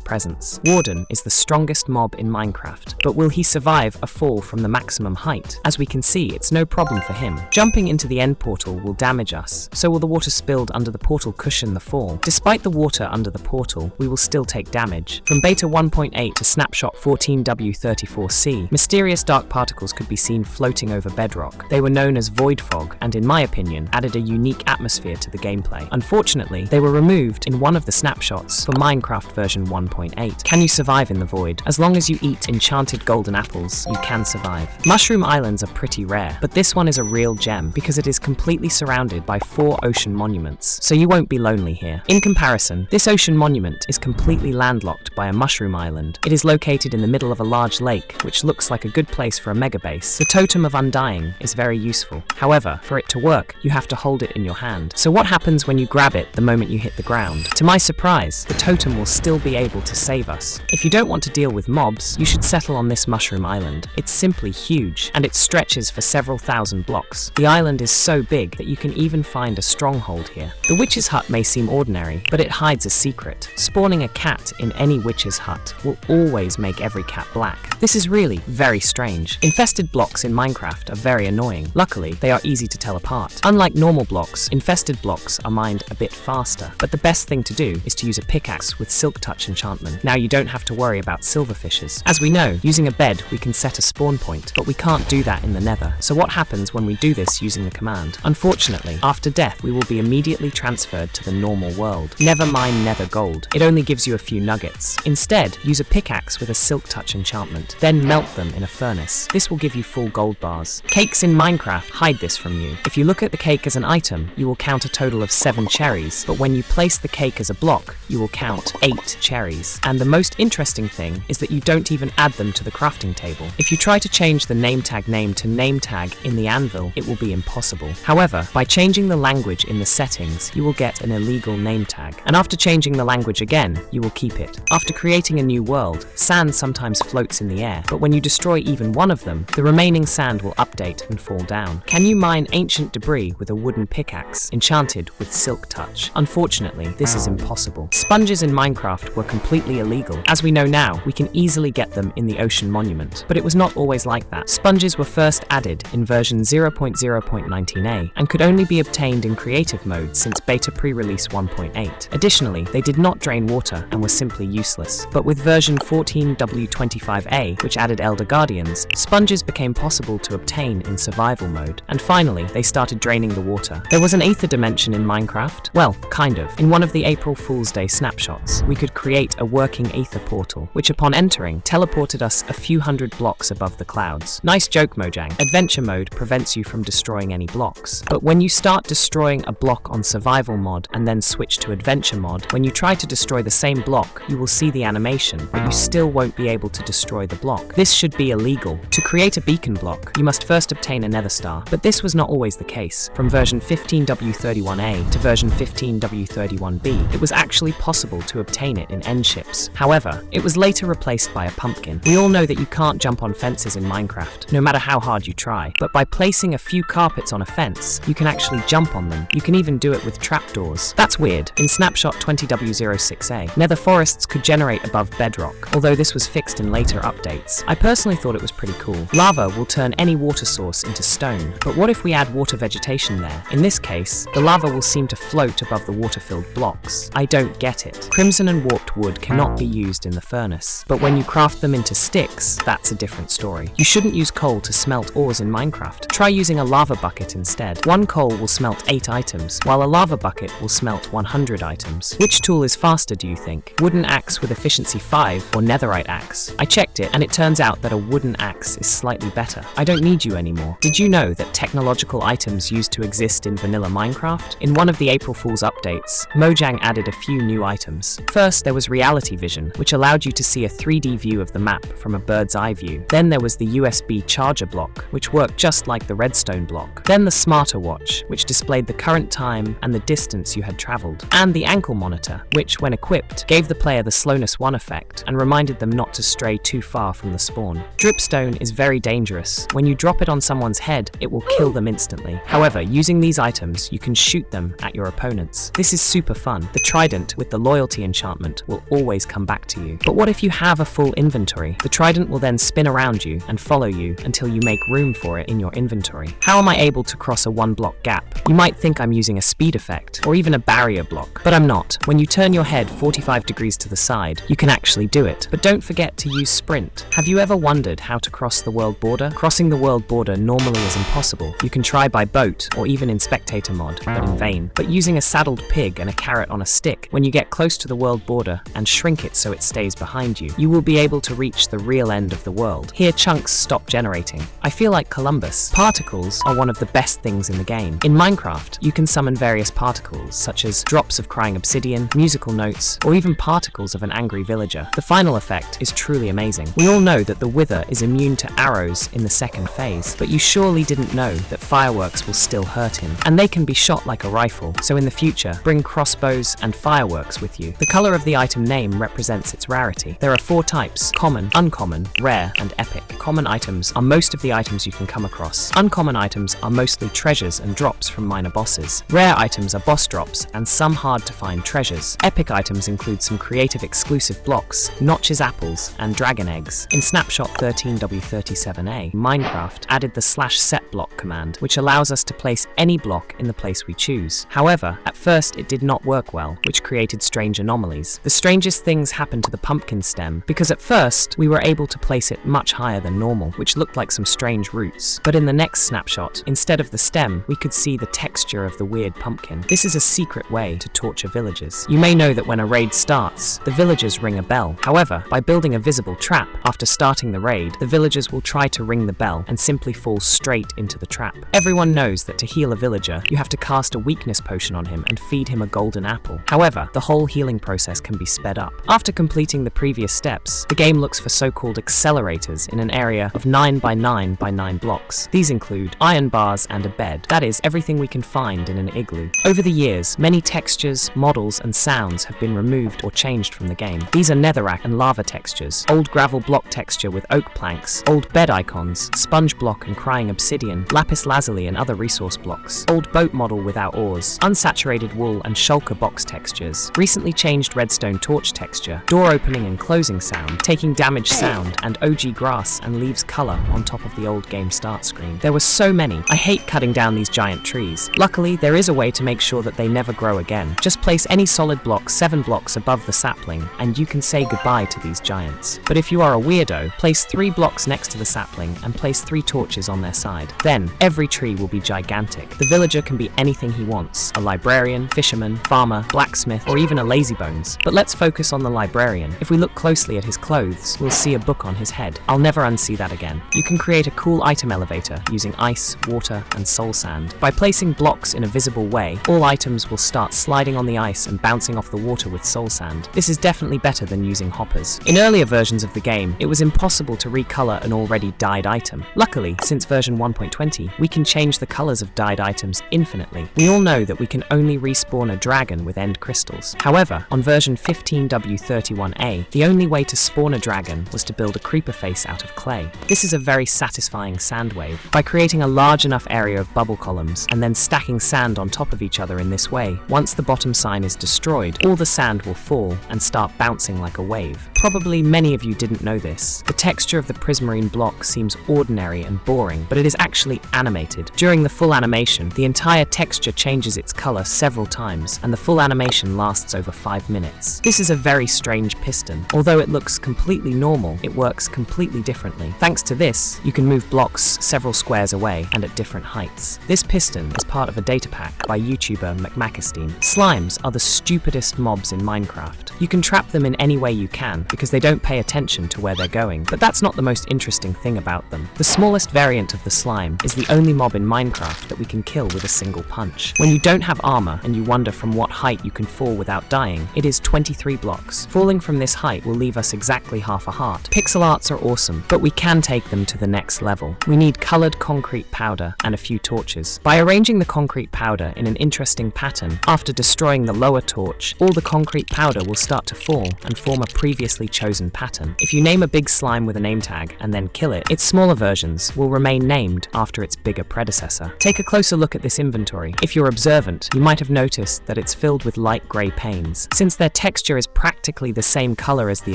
presents. Warden is the strongest mob in Minecraft, but will he survive a fall from the maximum height? As we can see, it's no problem for him. Jumping into the end portal will damage us, so will the water spilled under the portal cushion the fall. Despite the water under the portal, we will still take damage. From beta 1.8 to snapshot 14W34C, mysterious dark particles could be seen floating over bedrock. They were known as void fog, and in my opinion, added a unique atmosphere to the gameplay. Unfortunately, they were removed in one of the snapshots for Minecraft version 1.8. Can you survive in the void? As long as you eat enchanted golden apples, you can survive. Mushroom islands are pretty rare, but this one is a real gem because it is completely surrounded by 4 ocean monuments, so you won't be lonely here. In comparison, this ocean monument is completely landlocked by a mushroom island. It is located in the middle of a large lake, which looks like a good place for a mega base. The Totem of Undying is very useful. However, for it to work, you have to hold it in your hand. So what happens when you grab it the moment you hit the ground? To my surprise, the totem will still be able to save us. If you don't want to deal with mobs, you should settle on this mushroom island. It's simply huge, and it stretches for several thousand blocks. The island is so big that you can even find a stronghold here. The witch's hut may seem ordinary, but it hides a secret. Spawning a cat in any witch's hut will always make every cat black. This is really very strange. Infested blocks in Minecraft are very annoying. Luckily, they are easy to tell apart. Unlike normal blocks, infested blocks are mined a bit faster, but the best thing to do is to use a pickaxe with Silk Touch enchantment. Now you don't have to worry about silverfishes. As we know, using a bed we can set a spawn point, but we can't do that in the Nether. So what happens when we do this using the command? Unfortunately, after death we will be immediately transferred to the normal world. Never mine Nether gold. It only gives you a few nuggets. Instead, use a pickaxe with a Silk Touch enchantment, then melt them in a furnace. This will give you full gold bars. Cakes in Minecraft hide this from you. If you look at the cake as an item, you will count a total of 7 cherries, but when you place the cake as a block, you will count 8 cherries. And the most interesting thing is that you don't even add them to the crafting table. If you try to change the name tag name to name tag in the anvil, it will be impossible. However, by changing the language in the settings, you will get an illegal name tag. And after changing the language again, you will keep it. After creating a new world, sand sometimes floats in the air, but when you destroy even one of them, the remaining sand will update and fall down. Can you mine ancient debris with a wooden pickaxe, enchanted with Silk Touch? Unfortunately, this is impossible. Sponges in Minecraft were completely illegal. As we know now, we can easily get them in the Ocean Monument, but it was not always like that. Sponges were first added in version 0.0.19a and could only be obtained in creative mode since beta pre-release 1.8. Additionally, they did not drain water and were simply useless. But with version 14W25a, which added Elder Guardians, sponges became possible to obtain in survival mode. And finally, they started draining the water. There was an Aether dimension in Minecraft. Well, kind of. In one of the April Fool's Day snapshots, we could create a working Aether portal, which upon entering, teleported us a few hundred blocks above the clouds. Nice joke, Mojang. Adventure mode prevents you from destroying any blocks. But when you start destroying a block on survival mod and then switch to adventure mod, when you try to destroy the same block, you will see the animation, but you still won't be able to destroy the block. This should be illegal. To create a beacon block, you must first obtain a nether star, but this was not always the case. From version 15W31a to version 15W31b, it was actually actually possible to obtain it in end ships. However, it was later replaced by a pumpkin. We all know that you can't jump on fences in Minecraft, no matter how hard you try. But by placing a few carpets on a fence, you can actually jump on them. You can even do it with trapdoors. That's weird. In Snapshot 20W06A, nether forests could generate above bedrock, although this was fixed in later updates. I personally thought it was pretty cool. Lava will turn any water source into stone, but what if we add water vegetation there? In this case, the lava will seem to float above the water-filled blocks. I don't get it. Crimson and warped wood cannot be used in the furnace, but when you craft them into sticks, that's a different story. You shouldn't use coal to smelt ores in Minecraft. Try using a lava bucket instead. One coal will smelt 8 items, while a lava bucket will smelt 100 items. Which tool is faster, do you think? Wooden axe with efficiency 5 or netherite axe? I checked it, and it turns out that a wooden axe is slightly better. I don't need you anymore. Did you know that technological items used to exist in vanilla Minecraft? In one of the April Fool's updates, Mojang added a few new items. First, there was reality vision, which allowed you to see a 3D view of the map from a bird's eye view. Then there was the USB charger block, which worked just like the redstone block. Then the smarter watch, which displayed the current time and the distance you had traveled. And the ankle monitor, which, when equipped, gave the player the slowness 1 effect and reminded them not to stray too far from the spawn. Dripstone is very dangerous. When you drop it on someone's head, it will kill them instantly. However, using these items, you can shoot them at your opponents. This is super fun. The trident with the loyalty enchantment will always come back to you. But what if you have a full inventory? The trident will then spin around you and follow you until you make room for it in your inventory. How am I able to cross a 1-block gap? You might think I'm using a speed effect or even a barrier block, but I'm not. When you turn your head 45 degrees to the side, you can actually do it. But don't forget to use sprint. Have you ever wondered how to cross the world border? Crossing the world border normally is impossible. You can try by boat or even in spectator mod, but in vain. But using a saddled pig and a carrot on a stick, when you get close to the world border and shrink it so it stays behind you, you will be able to reach the real end of the world. Here chunks stop generating. I feel like Columbus. Particles are one of the best things in the game. In Minecraft, you can summon various particles, such as drops of crying obsidian, musical notes, or even particles of an angry villager. The final effect is truly amazing. We all know that the Wither is immune to arrows in the second phase, but you surely didn't know that fireworks will still hurt him, and they can be shot like a rifle, so in the future, bring crossbows and fireworks with you. The color of the item name represents its rarity. There are 4 types: common, uncommon, rare, and epic. Common items are most of the items you can come across. Uncommon items are mostly treasures and drops from minor bosses. Rare items are boss drops and some hard to find treasures. Epic items include some creative exclusive blocks, notches apples, and dragon eggs. In Snapshot 13W37A, Minecraft added the /set block command, which allows us to place any block in the place we choose. However, at first it did not work well, which created strange anomalies. The strangest things happened to the pumpkin stem, because at first we were able to place it much higher than normal, which looked like some strange roots. But in the next snapshot, instead of the stem, we could see the texture of the weird pumpkin. This is a secret way to torture villagers. You may know that when a raid starts, the villagers ring a bell. However, by building a visible trap after starting the raid, the villagers will try to ring the bell and simply fall straight into the trap. Everyone knows that to heal a villager, you have to cast a weakness potion on him and feed him a golden apple. However, the whole healing process can be sped up. After completing the previous steps, the game looks for so-called accelerators in an area of 9 by 9 by 9 blocks. These include iron bars and a bed. That is everything we can find in an igloo. Over the years, many textures, models, and sounds have been removed or changed from the game. These are netherrack and lava textures, old gravel block texture with oak planks, old bed icons, sponge block and crying obsidian, lapis lazuli and other resource blocks, old boat model without oars, unsaturated wool and shulker box textures, recently changed redstone torch texture, door opening and closing sound, taking damage sound, and OG grass and leaves color on top of the old game start screen. There were so many. I hate cutting down these giant trees. Luckily, there is a way to make sure that they never grow again. Just place any solid block 7 blocks above the sapling, and you can say goodbye to these giants. But if you are a weirdo, place 3 blocks next to the sapling and place 3 torches on their side. Then, every tree will be gigantic. The villager can be anything he wants: a librarian, fisherman, farmer, blacksmith, or even a lazybones. But let's focus on the librarian. If we look closely at his clothes, we'll see a book on his head. I'll never unsee that again. You can create a cool item elevator using ice, water, and soul sand. By placing blocks in a visible way, all items will start sliding on the ice and bouncing off the water with soul sand. This is definitely better than using hoppers. In earlier versions of the game, it was impossible to recolor an already dyed item. Luckily, since version 1.20, we can change the colors of dyed items infinitely. We all know that we can only respawn a dragon with end crystals. However, on version 15W31A, the only way to spawn a dragon was to build a creeper face out of clay. This is a very satisfying sand wave. By creating a large enough area of bubble columns and then stacking sand on top of each other in this way, once the bottom sign is destroyed, all the sand will fall and start bouncing like a wave. Probably many of you didn't know this. The texture of the prismarine block seems ordinary and boring, but it is actually animated. During the full animation, the entire texture changes its color several times, and the full animation lasts over 5 minutes. This is a very strange piston. Although it looks completely normal, it works completely differently. Thanks to this, you can move blocks several squares away and at different heights. This piston is part of a data pack by YouTuber McMacastine. Slimes are the stupidest mobs in Minecraft. You can trap them in any way you can, because they don't pay attention to where they're going. But that's not the most interesting thing about them. The smallest variant of the slime is the only mob in Minecraft that we can kill with a single punch. When you don't have armor and you wonder from what height you can fall without dying, it is 23 blocks. Falling from this height will leave us exactly half a heart. Pixel arts are awesome, but we can take them to the next level. We need colored concrete powder and a few torches. By arranging the concrete powder in an interesting pattern, after destroying the lower torch, all the concrete powder will start to fall and form a previously chosen pattern. If you name a big slime with a name tag and then kill it, its smaller versions will remain named after its bigger predecessor. Take a closer look at this inventory. If you're observant, you might have noticed that it's filled with light grey panes. Since their texture is practically the same color as the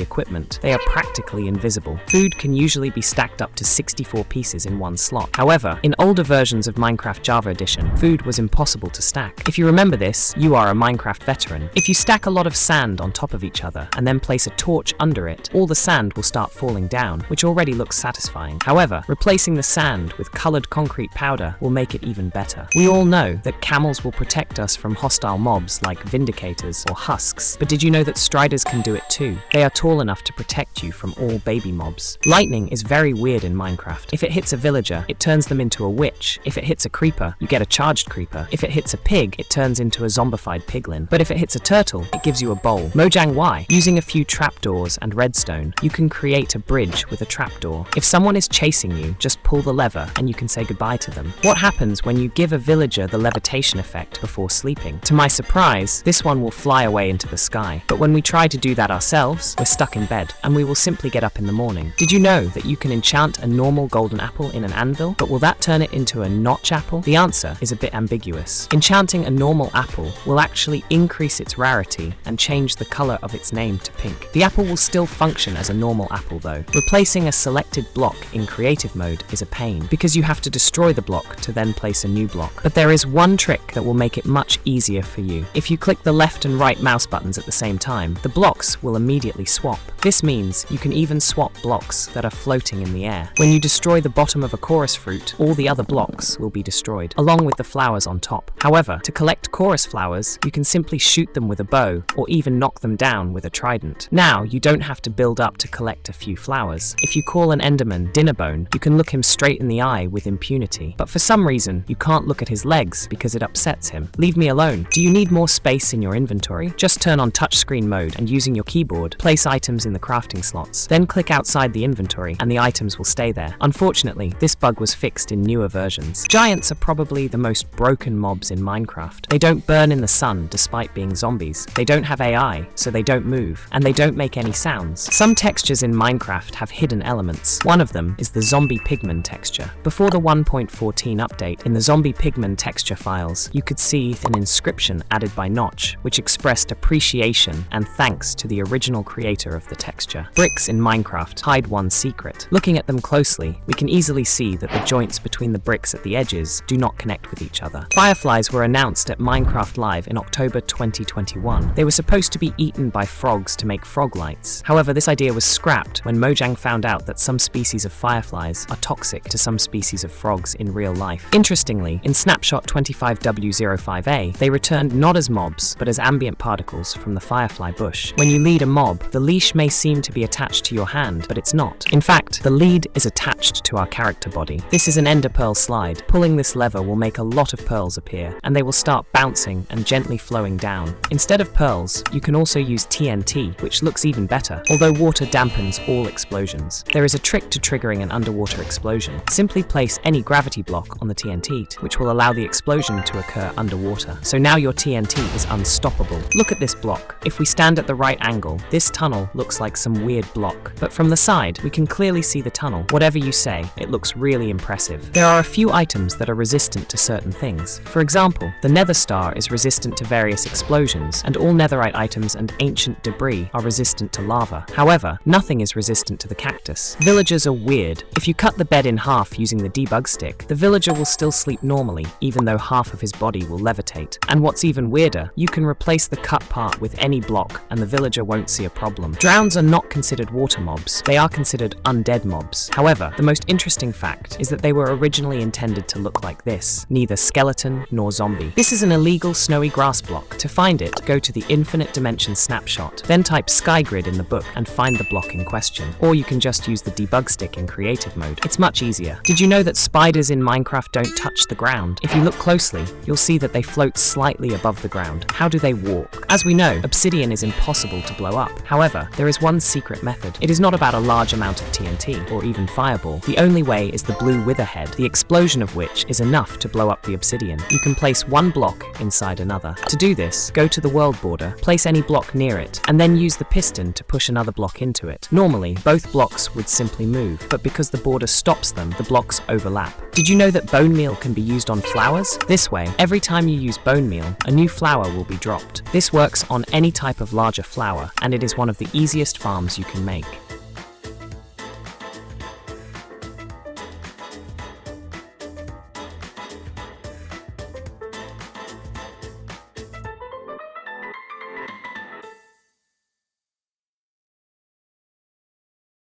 equipment, they are practically invisible. Food can usually be stacked up to 64 pieces in one slot. However, in older versions of Minecraft Java Edition, food was impossible to stack. If you remember this, you are a Minecraft veteran. If you stack a lot of sand on top of each other and then place a torch under it, all the sand will start falling down, which already looks satisfying. However, replacing the sand with colored concrete powder will make it even better. We all know that camels will protect us from hostile mobs like vindicators or husks, but did you know that striders can do it too? They are tall enough to protect you from all baby mobs. Lightning is very weird in Minecraft. If it hits a villager, it turns them into a witch. If it hits a creeper, you get a charged creeper. If it hits a pig, it turns into a zombified piglin. But if it hits a turtle, it gives you a bowl. Mojang Y. Using a few trapdoors and redstone, you can create a bridge with a trapdoor. If someone is chasing you, just pull the lever and you can say goodbye to them. What happens when you give a villager the levitation effect before sleeping? To my surprise, this one will fly away into the sky. But when we try to do that ourselves, we're stuck in bed, and we will simply get up in the morning. Did you know that you can enchant a normal golden apple in an anvil, but will that turn it into a notch apple? The answer is a bit ambiguous. Enchanting a normal apple will actually increase its rarity and change the color of its name to pink. The apple will still function as a normal apple though. Replacing a selected block in creative mode is a pain, because you have to destroy the block to then place a new block. But there is one trick that will make it much easier for you. If you click the left and right mouse buttons at the same time, the blocks will immediately swap. This means you can even swap blocks that are floating in the air. When you destroy the bottom of a chorus fruit, all the other blocks will be destroyed, along with the flowers on top. However, to collect chorus flowers, you can simply shoot them with a bow, or even knock them down with a trident. Now, you don't have to build up to collect a few flowers. If you call an enderman Dinnerbone, you can look him straight in the eye with impunity. But for some reason, you can't look at his legs because it upsets him. Leave me alone. Do you need more space in your inventory? Just turn on touchscreen mode and using your keyboard, place items in the crafting slots. Then click outside the inventory and the items will stay there. Unfortunately, this bug was fixed in newer versions. Giants are probably the most broken mobs in Minecraft. They don't burn in the sun despite being zombies. They don't have AI, so they don't move, and they don't make any sounds. Some textures in Minecraft have hidden elements. One of them is the zombie pigman texture. Before the 1.14 update, in the zombie pigman texture files, you could see an inscription added by Notch, which expressed appreciation and thanks to the original creator of the texture. Bricks in Minecraft hide one secret. Looking at them closely, we can easily see that the joints between the bricks at the edges do not connect with each other. Fireflies were announced at Minecraft Live in October 2021. They were supposed to be eaten by frogs to make frog lights. However, this idea was scrapped when Mojang found out that some species of fireflies are toxic to some species of frogs in real life. Interestingly, in Snapshot 25W05A, they returned not as mobs, but as ambient particles from the firefly bush. When you lead a mob, the leash may seem to be attached to your hand, but it's not. In fact, the lead is attached to our character body. This is an ender pearl slide. Pulling this lever will make a lot of pearls appear, and they will start bouncing and gently flowing down. Instead of pearls, you can also use TNT, which looks even better, although water dampens all explosions. There is a trick to triggering an underwater explosion. Simply place any gravity block on the TNT, which will allow the explosion to occur underwater. So now your TNT is unstoppable. Look at this block. If we stand at the right angle, this tunnel looks like some weird block. But from the side, we can clearly see the tunnel. Whatever you say, it looks really impressive. There are a few items that are resistant to certain things. For example, the nether star is resistant to various explosions, and all netherite items and ancient debris are resistant to lava. However, nothing is resistant to the cactus. Villagers are weird. If you cut the bed in half using the debug stick, the villager will still sleep normally, even though half of his body will levitate. And what's even weirder, you can replace the cut part with any block and the villager won't see a problem. Drowns are not considered water mobs, they are considered undead mobs. However, the most interesting fact is that they were originally intended to look like this, neither skeleton nor zombie. This is an illegal snowy grass block. To find it, go to the infinite dimension snapshot, then type skygrid in the book and find the block in question. Or you can just use the debug stick in creative mode. It's much easier. Did you know that spiders in Minecraft don't touch the ground? If you look closely, you'll see that they float slightly above the ground. How do they walk? As we know, obsidian is impossible to blow up. However, there is one secret method. It is not about a large amount of TNT or even fireball. The only way is the blue witherhead, the explosion of which is enough to blow up the obsidian. You can place one block inside another. To do this, go to the world border, place any block near it, and then use the piston to push another block into it. Normally, both blocks would simply move, but because the border stops them, the blocks overlap. Did you know that bone meal can be used on flowers? This way, every time you use bone meal, a new flower will be dropped. This works on any type of larger flower, and it is one of the easiest farms you can make.